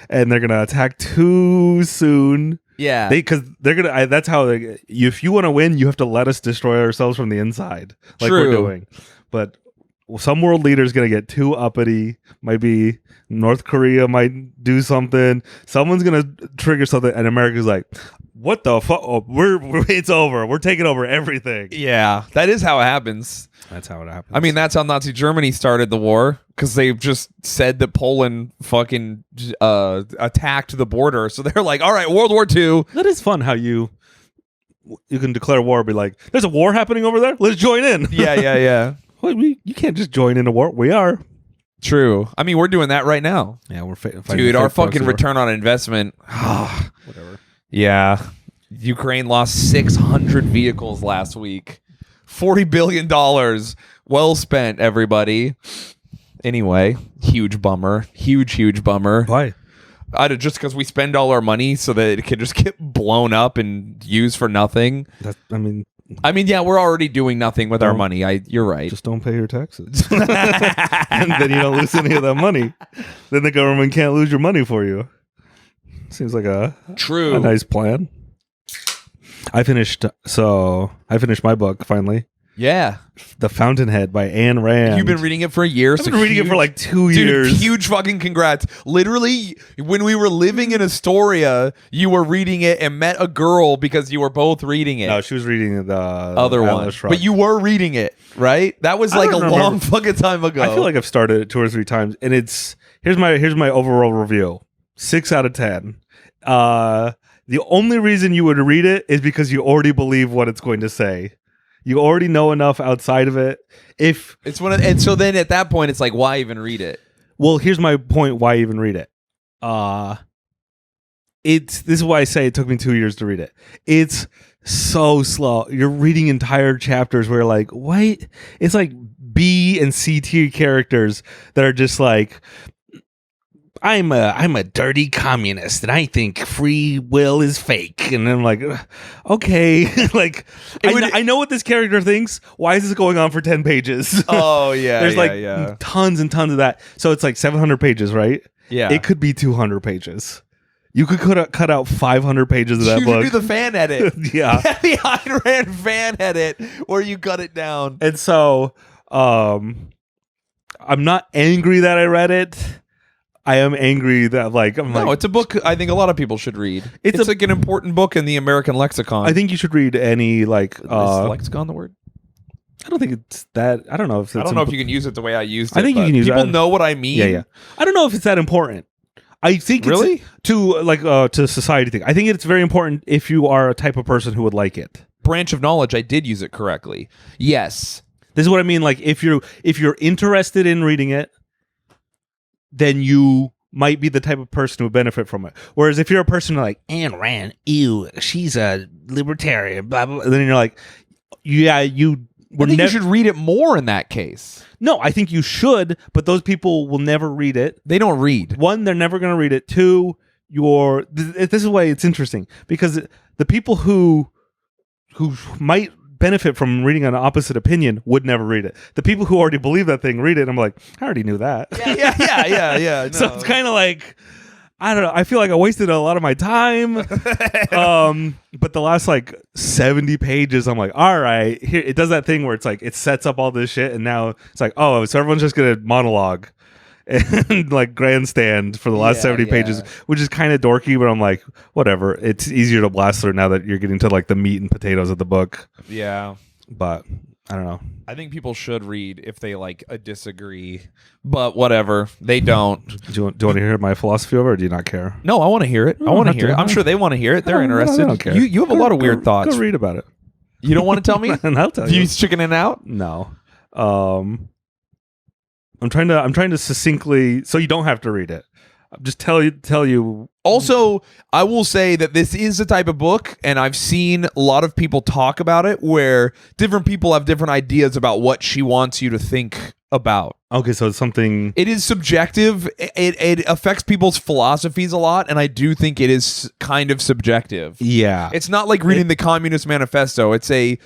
and they're gonna attack too soon. Yeah, because they're gonna. That's how. If you want to win, you have to let us destroy ourselves from the inside, like we're doing. But some world leader is gonna get too uppity. Might be North Korea might do something. Someone's gonna trigger something, and America's like, "What the fuck? Oh, it's over. We're taking over everything." Yeah, that is how it happens. That's how it happens. I mean, that's how Nazi Germany started the war, because they just said that Poland fucking attacked the border. So they're like, all right, World War II. That is fun how you can declare war and be like, there's a war happening over there? Let's join in. Yeah. Well, you can't just join in a war. We are. True. I mean, we're doing that right now. Yeah, we're fighting. Dude, our fucking return on investment. Whatever. Yeah. Ukraine lost 600 vehicles last week. $40 billion. Well spent, everybody. Anyway, huge bummer. Huge bummer. Why? Just because we spend all our money so that it can just get blown up and used for nothing. I mean, yeah, we're already doing nothing with our money. You're right. Just don't pay your taxes. And then you don't lose any of that money. Then the government can't lose your money for you. Seems like a nice plan. I finished my book finally. Yeah. The Fountainhead by Ayn Rand. You've been reading it for a year. I've been reading it for like 2 years. Dude, huge fucking congrats. Literally, when we were living in Astoria, you were reading it and met a girl because you were both reading it. No, she was reading the other one. Atlas Shrugged. But you were reading it, right? That was like a long fucking time ago. I feel like I've started it 2 or 3 times, and here's my overall review. 6 out of 10. The only reason you would read it is because you already believe what it's going to say. You already know enough outside of it. And so then at that point, it's like, why even read it? Well, here's my point. Why even read it? This is why I say it took me 2 years to read it. It's so slow. You're reading entire chapters where you're like, wait, it's like B and C tier characters that are just like, I'm a dirty communist and I think free will is fake. And I'm like, okay, like I know what this character thinks. Why is this going on for 10 pages? Oh yeah. There's tons and tons of that. So it's like 700 pages, right? Yeah. It could be 200 pages. You could cut out 500 pages of that you book. You do the fan edit. Yeah. The Ayn Rand fan edit where you cut it down. And so I'm not angry that I read it. I am angry that it's a book I think a lot of people should read. It's like an important book in the American lexicon. I think you should read any is lexicon the word? I don't think it's that. I don't know if you can use it the way I used it. I think you can use it. People know what I mean. Yeah. I don't know if it's that important. I think really to society thing. I think it's very important if you are a type of person who would like it. Branch of knowledge. I did use it correctly. Yes. This is what I mean. Like if you're interested in reading it, then you might be the type of person who would benefit from it. Whereas if you're a person like Ayn Rand, ew, she's a libertarian, blah blah, then you're like, yeah, you. I think you should read it more in that case. No, I think you should, but those people will never read it. They don't read. One, they're never going to read it. Two, this is why it's interesting because the people who might benefit from reading an opposite opinion would never read it. The people who already believe that thing read it. And I'm like, I already knew that. Yeah. No. So it's kind of like, I don't know. I feel like I wasted a lot of my time. But the last 70 pages, I'm like, all right, here it does that thing where it's like it sets up all this shit, and now it's like, oh, so everyone's just gonna monologue and grandstand for the last 70 pages, which is kind of dorky, but I'm like, whatever. It's easier to blast through now that you're getting to the meat and potatoes of the book. Yeah. But I don't know. I think people should read if they disagree, but whatever. They don't. Do you want to hear my philosophy over, or do you not care? No, I want to hear it. I want to hear it. I'm sure they want to hear it. They're interested. I don't care. You have a lot of weird thoughts. Go read about it. You don't want to tell me? And I'll tell you. You chickening out? No. I'm trying to succinctly, so you don't have to read it. Just tell you. Also, I will say that this is a type of book, and I've seen a lot of people talk about it, where different people have different ideas about what she wants you to think about. Okay, so it's something. It is subjective. It affects people's philosophies a lot, and I do think it is kind of subjective. Yeah, it's not like reading the Communist Manifesto. It's a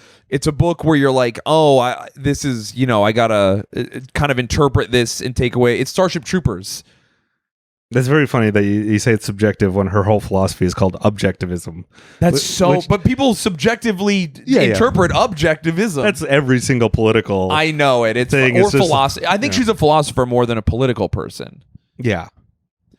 book where you're like, oh, this is, I gotta kind of interpret this and take away. It's Starship Troopers. That's very funny that you say it's subjective when her whole philosophy is called objectivism. But people subjectively interpret objectivism. That's every single political. I know it. It's thing. Or philosophy. I think she's a philosopher more than a political person. Yeah.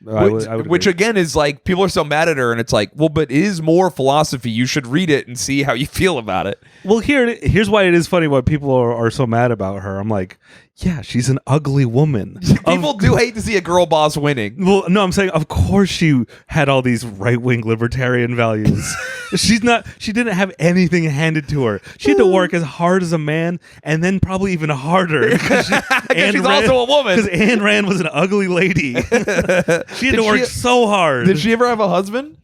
Which again is people are so mad at her, and it's like, well, but it is more philosophy. You should read it and see how you feel about it. Well, here's why it is funny why people are so mad about her. I'm like, yeah, she's an ugly woman. People do hate to see a girl boss winning. Well, no, I'm saying, of course she had all these right-wing libertarian values. She didn't have anything handed to her. She had to work as hard as a man, and then probably even harder. Because she's also a woman. Because Ayn Rand was an ugly lady. She had to work so hard. Did she ever have a husband?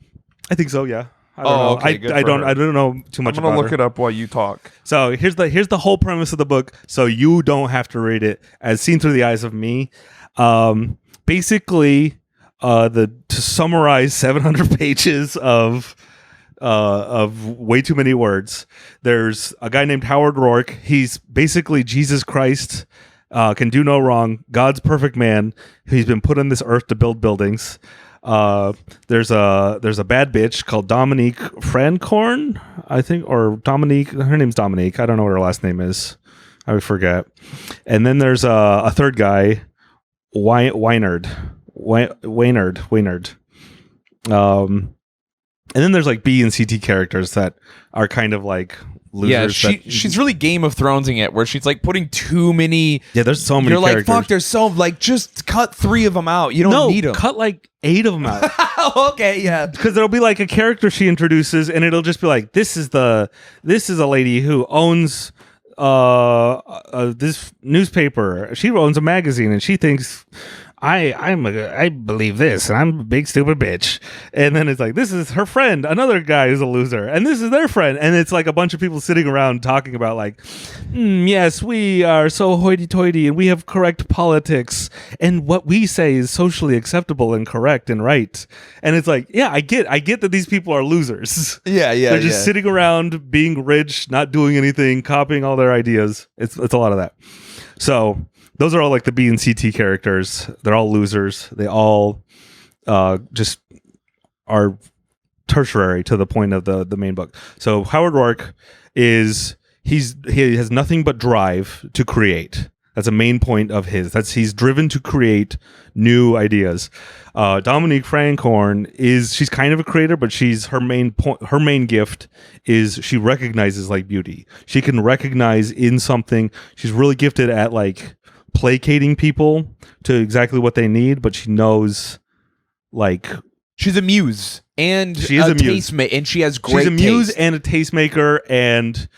I think so, yeah. I don't know. okay, good I for don't. her. I don't know too much I'm gonna about look her. it up while you talk. So here's the whole premise of the book. So you don't have to read it as seen through the eyes of me. Basically, to summarize 700 pages of way too many words. There's a guy named Howard Rourke. He's basically Jesus Christ. Can do no wrong. God's perfect man. He's been put on this earth to build buildings. There's a bad bitch called Dominique Francorn, I think, or Dominique. Her name's Dominique. I don't know what her last name is. I would forget. And then there's a third guy, Weiner Maynard. And then there's like B and CT characters that are kind of like losers. Yeah, she's really Game of Thronesing it, where she's like putting too many. Yeah, there's so many. You're characters. like, fuck. There's so like, just cut 3 of them out. You don't need them. Cut like 8 of them out. Okay, yeah. Because there'll be like a character she introduces, and it'll just be like, this is a lady who owns this newspaper. She owns a magazine, and she thinks I believe this, and I'm a big stupid bitch. And then it's like, this is her friend, another guy who's a loser, and this is their friend, and it's like a bunch of people sitting around talking about like, yes, we are so hoity-toity, and we have correct politics, and what we say is socially acceptable and correct and right. And it's like, yeah, I get that these people are losers. Yeah. They're just sitting around being rich, not doing anything, copying all their ideas. It's a lot of that. So those are all like the B and CT characters. They're all losers. They all just are tertiary to the point of the main book. So Howard Rourke he has nothing but drive to create. That's a main point of his. He's driven to create new ideas. Dominique Francorn she's kind of a creator, but her main gift is she recognizes like beauty. She can recognize in something. She's really gifted at like placating people to exactly what they need, but she knows like She's a muse, and she is a muse, and she has great. She's a muse taste. and a tastemaker, and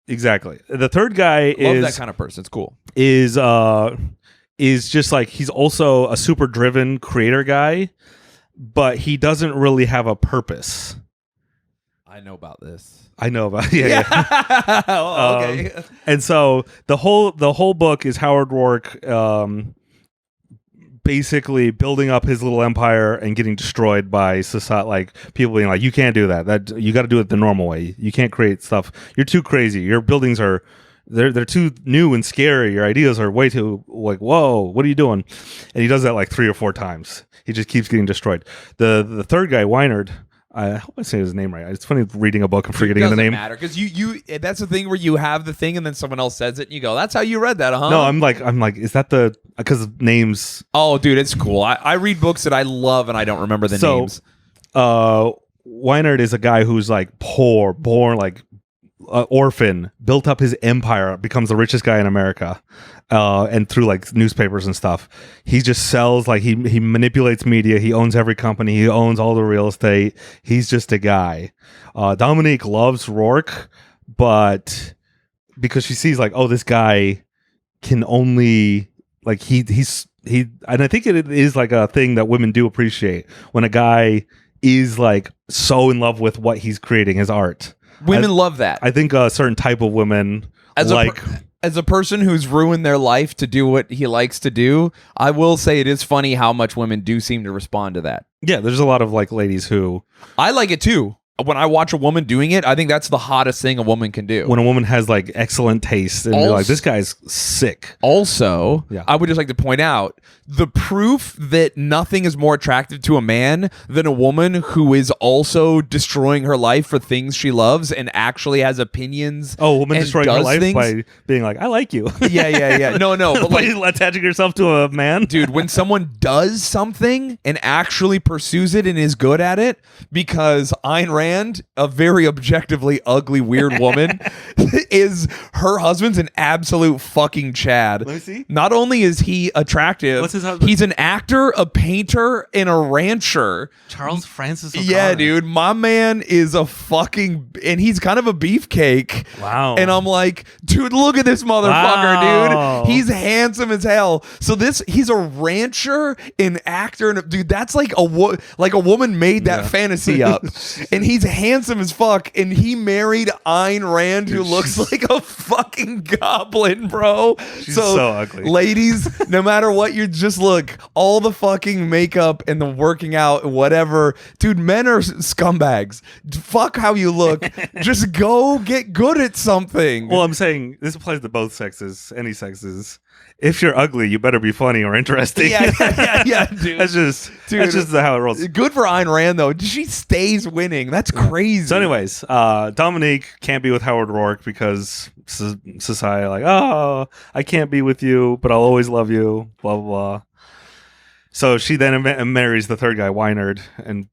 exactly. The third guy Love that kind of person. It's cool. Is just like he's also a super driven creator guy, but he doesn't really have a purpose. I know about this. I know about yeah. Oh, okay. And so the whole book is Howard Rourke basically building up his little empire and getting destroyed by society, like people being like, you can't do that you got to do it the normal way. You can't create stuff. You're too crazy. Your buildings are they're too new and scary. Your ideas are way too like, whoa, what are you doing? And he does that like 3 or 4 times. He just keeps getting destroyed. The third guy, Maynard, I hope I say his name right. It's funny reading a book and forgetting the name. Doesn't matter, because you that's the thing where you have the thing and then someone else says it and you go, that's how you read that, huh? No, I'm like, is that because names? Oh, dude, it's cool. I read books that I love and I don't remember the names. Weiner is a guy who's like poor, born like orphan, built up his empire, becomes the richest guy in America, and through like newspapers and stuff. He just sells, like he manipulates media. He owns every company. He owns all the real estate. He's just a guy. Dominique loves Rourke, but because she sees like, oh, this guy can only like he's and I think it is like a thing that women do appreciate when a guy is like so in love with what he's creating, his art. Women love that. I think a certain type of women as a person who's ruined their life to do what he likes to do, I will say it is funny how much women do seem to respond to that. Yeah, there's a lot of like ladies who I like it too. When I watch a woman doing it, I think that's the hottest thing a woman can do. When a woman has like excellent taste and you're like, this guy's sick. Also, yeah. I would just like to point out the proof that nothing is more attractive to a man than a woman who is also destroying her life for things she loves and actually has opinions. Oh, a woman destroying her life things by being like, I like you. Yeah. No, but by like attaching yourself to a man. Dude, when someone does something and actually pursues it and is good at it, because Ayn Rand, a very objectively ugly, weird woman, is her husband's an absolute fucking Chad. Let me see. Not only is he attractive, What's his husband? He's an actor, a painter, and a rancher. Charles Francis O'Connor. Yeah, dude. My man is a fucking, and he's kind of a beefcake. Wow. And I'm like, dude, look at this motherfucker, Wow. dude. He's handsome as hell. So he's a rancher, an actor, and dude, that's like a woman made that fantasy up. And he's handsome as fuck, and he married Ayn Rand, who looks like a fucking goblin, bro. She's so ugly. Ladies, no matter what, you just look, all the fucking makeup and the working out, whatever. Dude, men are scumbags. Fuck how you look. Just go get good at something. Well, I'm saying this applies to both sexes, any sexes. If you're ugly, you better be funny or interesting. Yeah, dude. That's just how it rolls. Good for Ayn Rand, though. She stays winning. That's crazy. So anyways, Dominique can't be with Howard Rourke because society like, oh, I can't be with you, but I'll always love you, blah, blah, blah. So she then marries the third guy, Weiner, and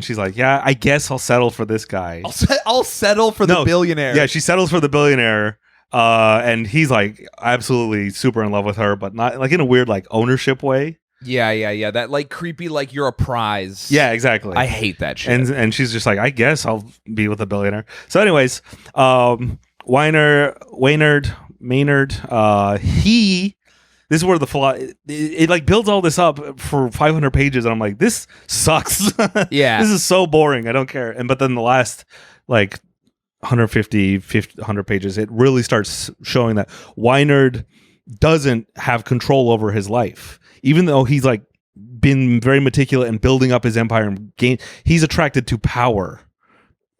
she's like, yeah, I guess I'll settle for this guy. I'll settle for the billionaire. Yeah, she settles for the billionaire. And he's like absolutely super in love with her, but not like in a weird like ownership way. Yeah. That like creepy, like you're a prize. Yeah, exactly. I hate that shit. And she's just like, I guess I'll be with a billionaire. So, anyways, Weiner Maynard, this is where the it like builds all this up for 500 pages, and I'm like, this sucks. Yeah, this is so boring. I don't care. But then the last like 100 pages, it really starts showing that Weiner doesn't have control over his life, even though he's like been very meticulous and building up his empire and he's attracted to power,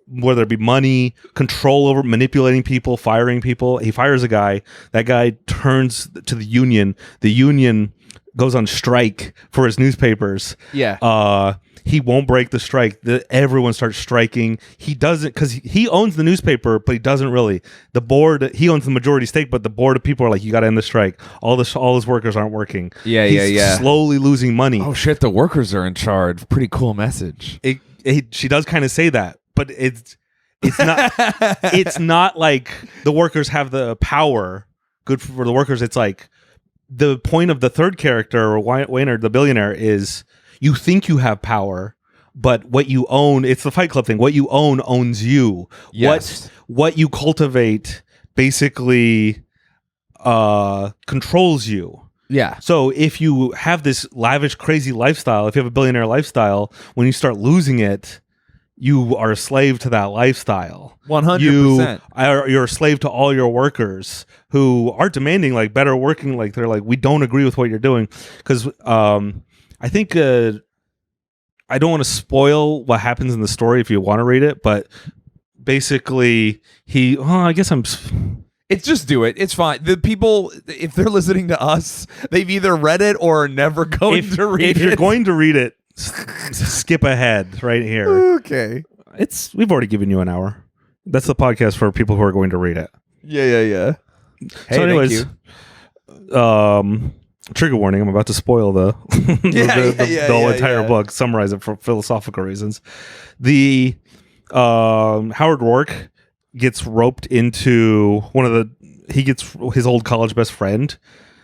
whether it be money, control over manipulating people, firing people. He fires a guy, that guy turns to the union goes on strike for his newspapers. He won't break the strike. Everyone starts striking. He doesn't, because he owns the newspaper, but he doesn't really. The board, he owns the majority stake, but the board of people are like, you got to end the strike. All his workers aren't working. He's slowly losing money. Oh shit, the workers are in charge. Pretty cool message. She does kind of say that, but it's not. It's not like the workers have the power. Good for the workers. It's like the point of the third character, Weiner, the billionaire, is. You think you have power, but what you own, it's the Fight Club thing. What you own owns you. Yes. What you cultivate basically controls you. Yeah. So if you have this lavish, crazy lifestyle, if you have a billionaire lifestyle, when you start losing it, you are a slave to that lifestyle. 100%. You're a slave to all your workers who are demanding like better working. Like they're like, we don't agree with what you're doing. Because I think I don't want to spoil what happens in the story if you want to read it, but basically It's just do it. It's fine. The people, if they're listening to us, they've either read it or are never going to read it. If you're going to read it, skip ahead right here. Okay. We've already given you an hour. That's the podcast for people who are going to read it. Yeah. Hey, so anyways, thank you. Trigger warning, I'm about to spoil the whole entire book, summarize it for philosophical reasons. The Howard Rourke gets roped into he gets his old college best friend,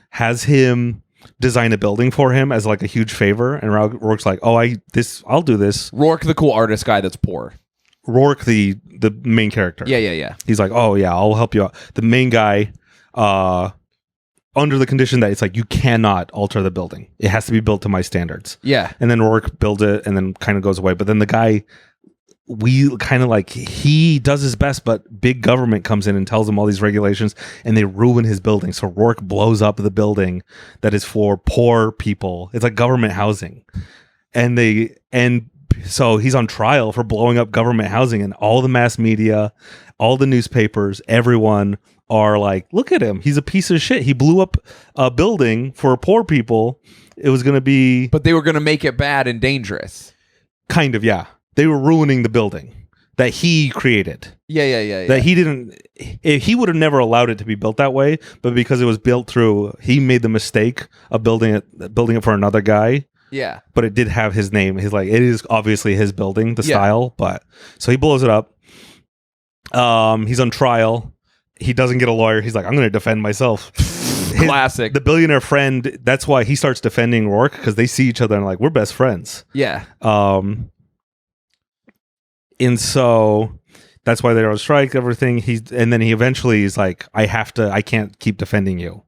has him design a building for him as like a huge favor, and Rourke's like, oh, I'll do this. Rourke, the cool artist guy that's poor. Rourke, the main character. Yeah. He's like, oh yeah, I'll help you out. The main guy, under the condition that it's like, you cannot alter the building. It has to be built to my standards. Yeah. And then Rourke builds it and then kind of goes away. But then the guy, he does his best, but big government comes in and tells him all these regulations and they ruin his building. So Rourke blows up the building that is for poor people. It's like government housing. And so he's on trial for blowing up government housing, and all the mass media, all the newspapers, everyone are like, look at him. He's a piece of shit. He blew up a building for poor people. It was going to be... But they were going to make it bad and dangerous. Kind of, yeah. They were ruining the building that he created. Yeah. That he didn't... He would have never allowed it to be built that way, but because it was built through... He made the mistake of building it for another guy. Yeah. But it did have his name. He's like, it is obviously his building, the style, but... So he blows it up. He's on trial. He doesn't get a lawyer. He's like, I'm going to defend myself. Classic. The billionaire friend, that's why he starts defending Rourke, because they see each other and like, we're best friends. Yeah. And so that's why they're on strike, everything. And then he eventually is like, I can't keep defending you.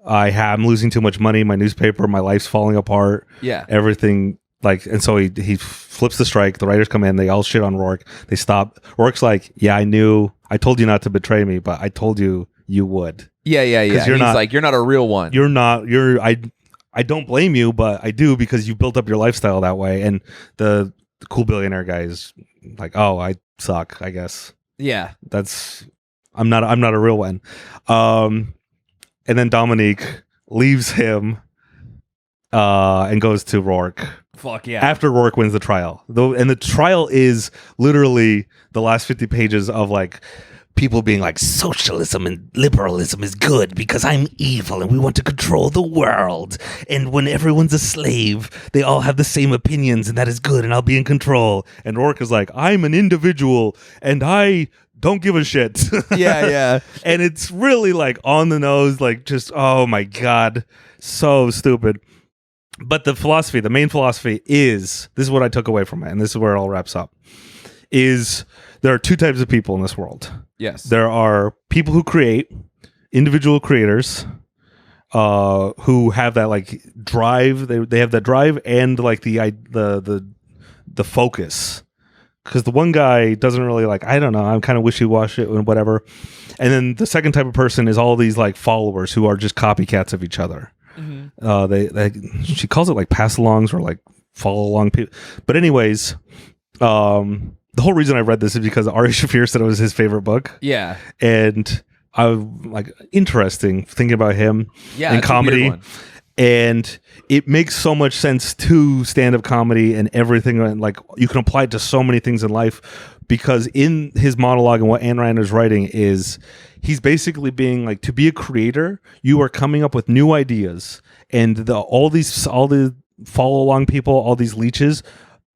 I'm losing too much money. My newspaper, my life's falling apart. Yeah. Everything. Like, and so he flips the strike. The writers come in. They all shit on Rourke. They stop. Rourke's like, yeah, I told you not to betray me, but I told you would. Yeah. He's like, you're not a real one. I don't blame you, but I do, because you built up your lifestyle that way. And the cool billionaire guy is like, oh, I suck, I guess. Yeah. I'm not a real one. And then Dominique leaves him and goes to Rourke. Fuck yeah. After Rourke wins the trial. And the trial is literally the last 50 pages of like people being like, socialism and liberalism is good because I'm evil and we want to control the world. And when everyone's a slave, they all have the same opinions and that is good and I'll be in control. And Rourke is like, I'm an individual and I don't give a shit. Yeah. And it's really like on the nose, like just, oh my God, so stupid. But the main philosophy is, this is what I took away from it, and this is where it all wraps up, is there are two types of people in this world. Yes. There are people who create, individual creators, who have that like drive. They have that drive and like the focus. Because the one guy doesn't really like, I don't know, I'm kind of wishy-washy and whatever. And then the second type of person is all these like followers who are just copycats of each other. Mm-hmm. She calls it like pass-alongs or like follow-along people. But anyways, the whole reason I read this is because Ari Shaffir said it was his favorite book. Yeah. And I was like, interesting thinking about him in comedy. And it makes so much sense to stand-up comedy and everything. And like, you can apply it to so many things in life, because in his monologue and what Ayn Rand is writing is he's basically being like, to be a creator, you are coming up with new ideas, and all the follow-along people, all these leeches,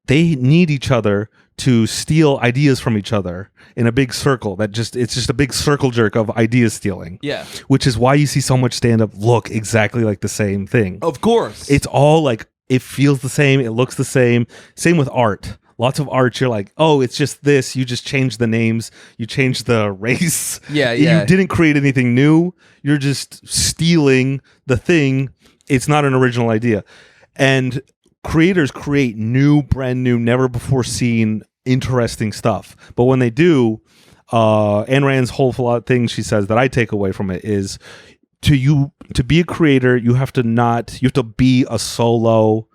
they need each other to steal ideas from each other in a big circle. It's just a big circle jerk of idea stealing. Yeah. Which is why you see so much stand-up look exactly like the same thing. Of course. It's all like, it feels the same, it looks the same. Same with art. Lots of art, you're like, oh, it's just this. You just changed the names. You changed the race. Yeah. You didn't create anything new. You're just stealing the thing. It's not an original idea. And creators create brand new, never before seen, interesting stuff. But when they do, Ayn Rand's whole thing she says that I take away from it is, to be a creator, you have to be a solo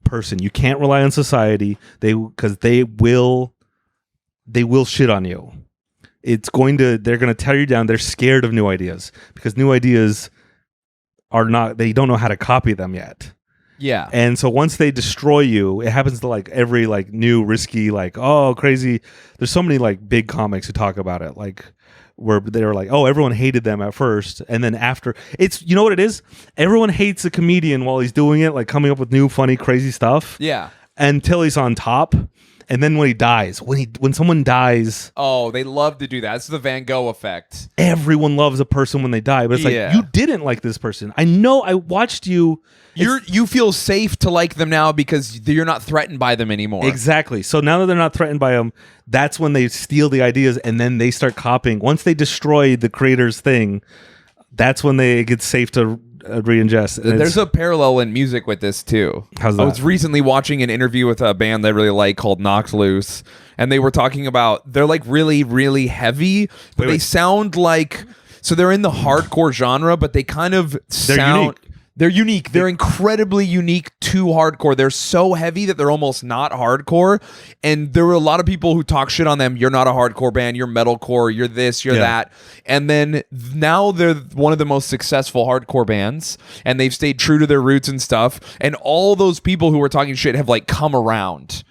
person. You can't rely on society, because they will shit on you. They're going to tear you down. They're scared of new ideas, because new ideas they don't know how to copy them yet. Yeah. And so once they destroy you, it happens to like every like new risky, like, oh, crazy. There's so many like big comics who talk about it, like where they're like, oh, everyone hated them at first, and then after, it's, you know what it is? Everyone hates a comedian while he's doing it, like coming up with new, funny, crazy stuff. Yeah. Until he's on top. And then when he dies, when someone dies, oh, they love to do that. It's the Van Gogh effect. Everyone loves a person when they die, but it's like, you didn't like this person. I know, I watched you. You feel safe to like them now because you're not threatened by them anymore. Exactly. So now that they're not threatened by them, that's when they steal the ideas, and then they start copying. Once they destroy the creator's thing, that's when they get safe to re-ingest. And there's a parallel in music with this too. How's that? I was recently watching an interview with a band that I really like called Knocked Loose, and they were talking about, they're like really, really heavy, but they sound like, so they're in the hardcore genre, but they kind of sound... They're unique. They're incredibly unique to hardcore. They're so heavy that they're almost not hardcore. And there were a lot of people who talk shit on them. You're not a hardcore band. You're metalcore. You're this. You're that. And then now they're one of the most successful hardcore bands. And they've stayed true to their roots and stuff. And all those people who were talking shit have like come around.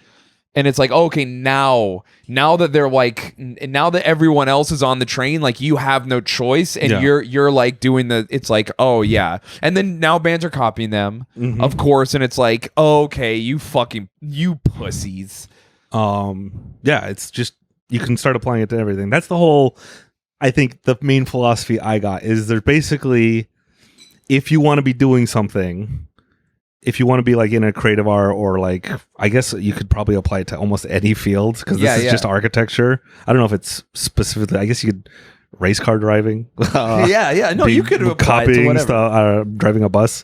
And it's like, okay, now that they're like, now that everyone else is on the train, like you have no choice, and you're like doing it's like, oh yeah. And then now bands are copying them, of course, and it's like, okay, you pussies. Yeah, it's just, you can start applying it to everything. That's the whole, I think the main philosophy I got is, there's basically, if you want to be doing something, if you want to be like in a creative art, or like, I guess you could probably apply it to almost any field, because this is just architecture. I don't know if it's specifically, I guess you could race car driving. No, you could apply it to whatever. Stuff, driving a bus.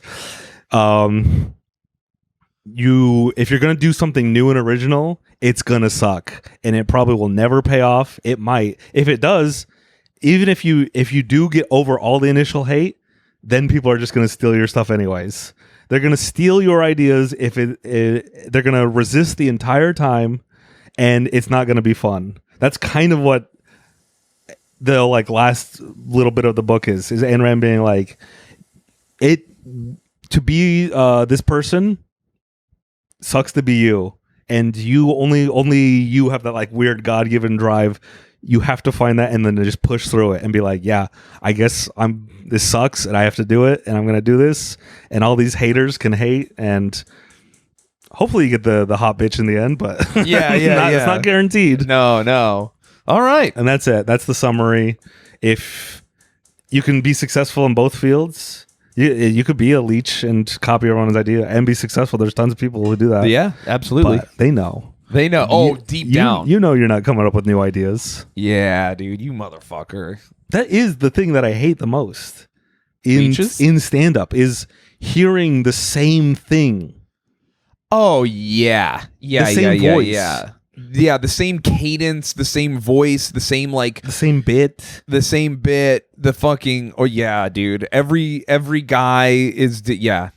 if you're gonna do something new and original, it's gonna suck, and it probably will never pay off. It might. If it does, even if you do get over all the initial hate, then people are just gonna steal your stuff anyways. They're gonna steal your ideas if they're gonna resist the entire time, and it's not gonna be fun. That's kind of what the like last little bit of the book is Ayn Rand being like, it to be this person sucks to be you, and you only you have that like weird God-given drive. You have to find that and then just push through it and be like, yeah, I guess this sucks and I have to do it and I'm gonna do this, and all these haters can hate, and hopefully you get the hot bitch in the end, but it's not guaranteed. No. All right. And that's it. That's the summary. If you can be successful in both fields, you could be a leech and copy everyone's idea and be successful. There's tons of people who do that. Yeah, absolutely. But they know. They know. Oh, deep down. You know you're not coming up with new ideas. Yeah, dude, you motherfucker. That is the thing that I hate the most in stand-up is hearing the same thing. Oh, yeah. Yeah, the same voice. Yeah, the same cadence, the same voice, the same like the same bit, the fucking dude. Every guy is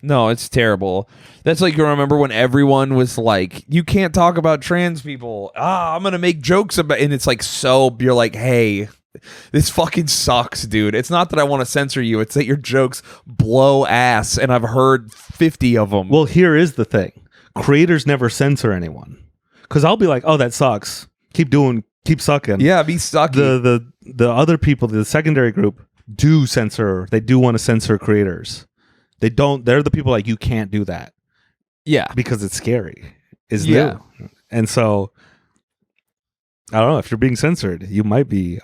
no, it's terrible. That's like, you remember when everyone was like, you can't talk about trans people. I'm gonna make jokes about, and it's like, so you're like, hey, this fucking sucks, dude. It's not that I want to censor you, it's that your jokes blow ass and I've heard 50 of them. Well, here is the thing. Creators never censor anyone. Because I'll be like, oh, that sucks. Keep sucking. Yeah, be sucky. The other people, the secondary group, do censor. They do want to censor creators. They don't. They're the people like, you can't do that. Yeah. Because it's scary. It's new. And so, I don't know. If you're being censored, you might be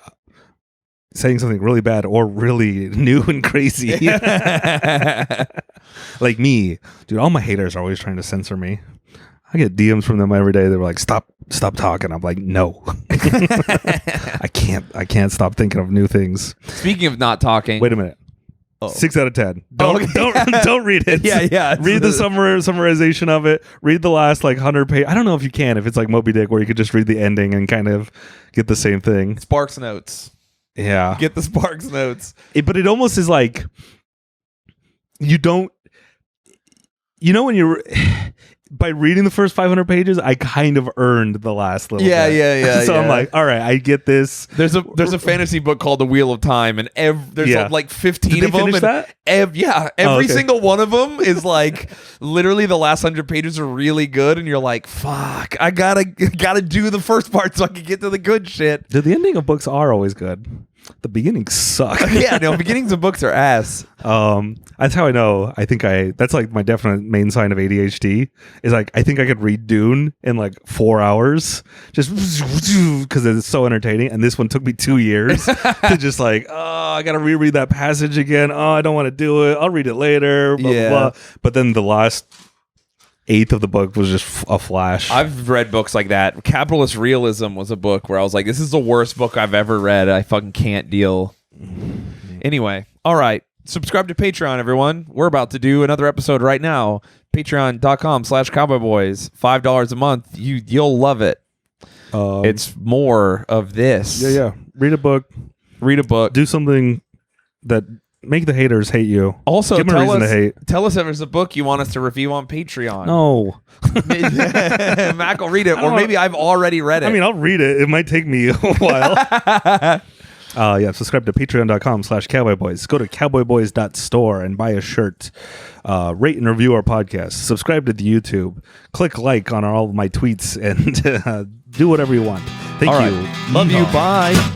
saying something really bad or really new and crazy. Like me. Dude, all my haters are always trying to censor me. I get DMs from them every day. They're like, stop talking. I'm like, no. I can't stop thinking of new things. Speaking of not talking. Wait a minute. 6 out of 10. Don't read it. Yeah. Read the summarization of it. Read the last like 100 page. I don't know if you can, if it's like Moby Dick where you could just read the ending and kind of get the same thing. Sparks notes. Yeah. Get the Sparks notes. But it almost is like, you don't, when you're, by reading the first 500 pages, I kind of earned the last little bit. Yeah. So I'm like, all right, I get this. There's a fantasy book called The Wheel of Time, and there's like 15 Did of they them. finish that? Every single one of them is like literally the last 100 pages are really good, and you're like, fuck, I gotta do the first part so I can get to the good shit. The ending of books are always good. The beginnings suck. Yeah, no, beginnings of books are ass. That's how I know. That's like my definite main sign of ADHD is like, I think I could read Dune in like 4 hours just because it's so entertaining. And this one took me 2 years to just like, I got to reread that passage again. Oh, I don't want to do it. I'll read it later. Blah, blah, blah. But then the last eighth of the book was just a flash. I've read books like that. Capitalist Realism was a book where I was like, this is the worst book I've ever read. I fucking can't deal. Anyway, all right. Subscribe to Patreon, everyone. We're about to do another episode right now. Patreon.com/cowboyboys. $5 a month. You'll love it. It's more of this. Yeah. Read a book. Do something that make the haters hate you. Also, give them a reason to hate. Tell us if there's a book you want us to review on Patreon. No. Mac will read it, or maybe I've already read it. I mean, I'll read it. It might take me a while. Subscribe to patreon.com/cowboyboys. Go to cowboyboys.store and buy a shirt. Rate and review our podcast. Subscribe to the YouTube. Click like on all of my tweets and do whatever you want. Thank you. Love you. Bye.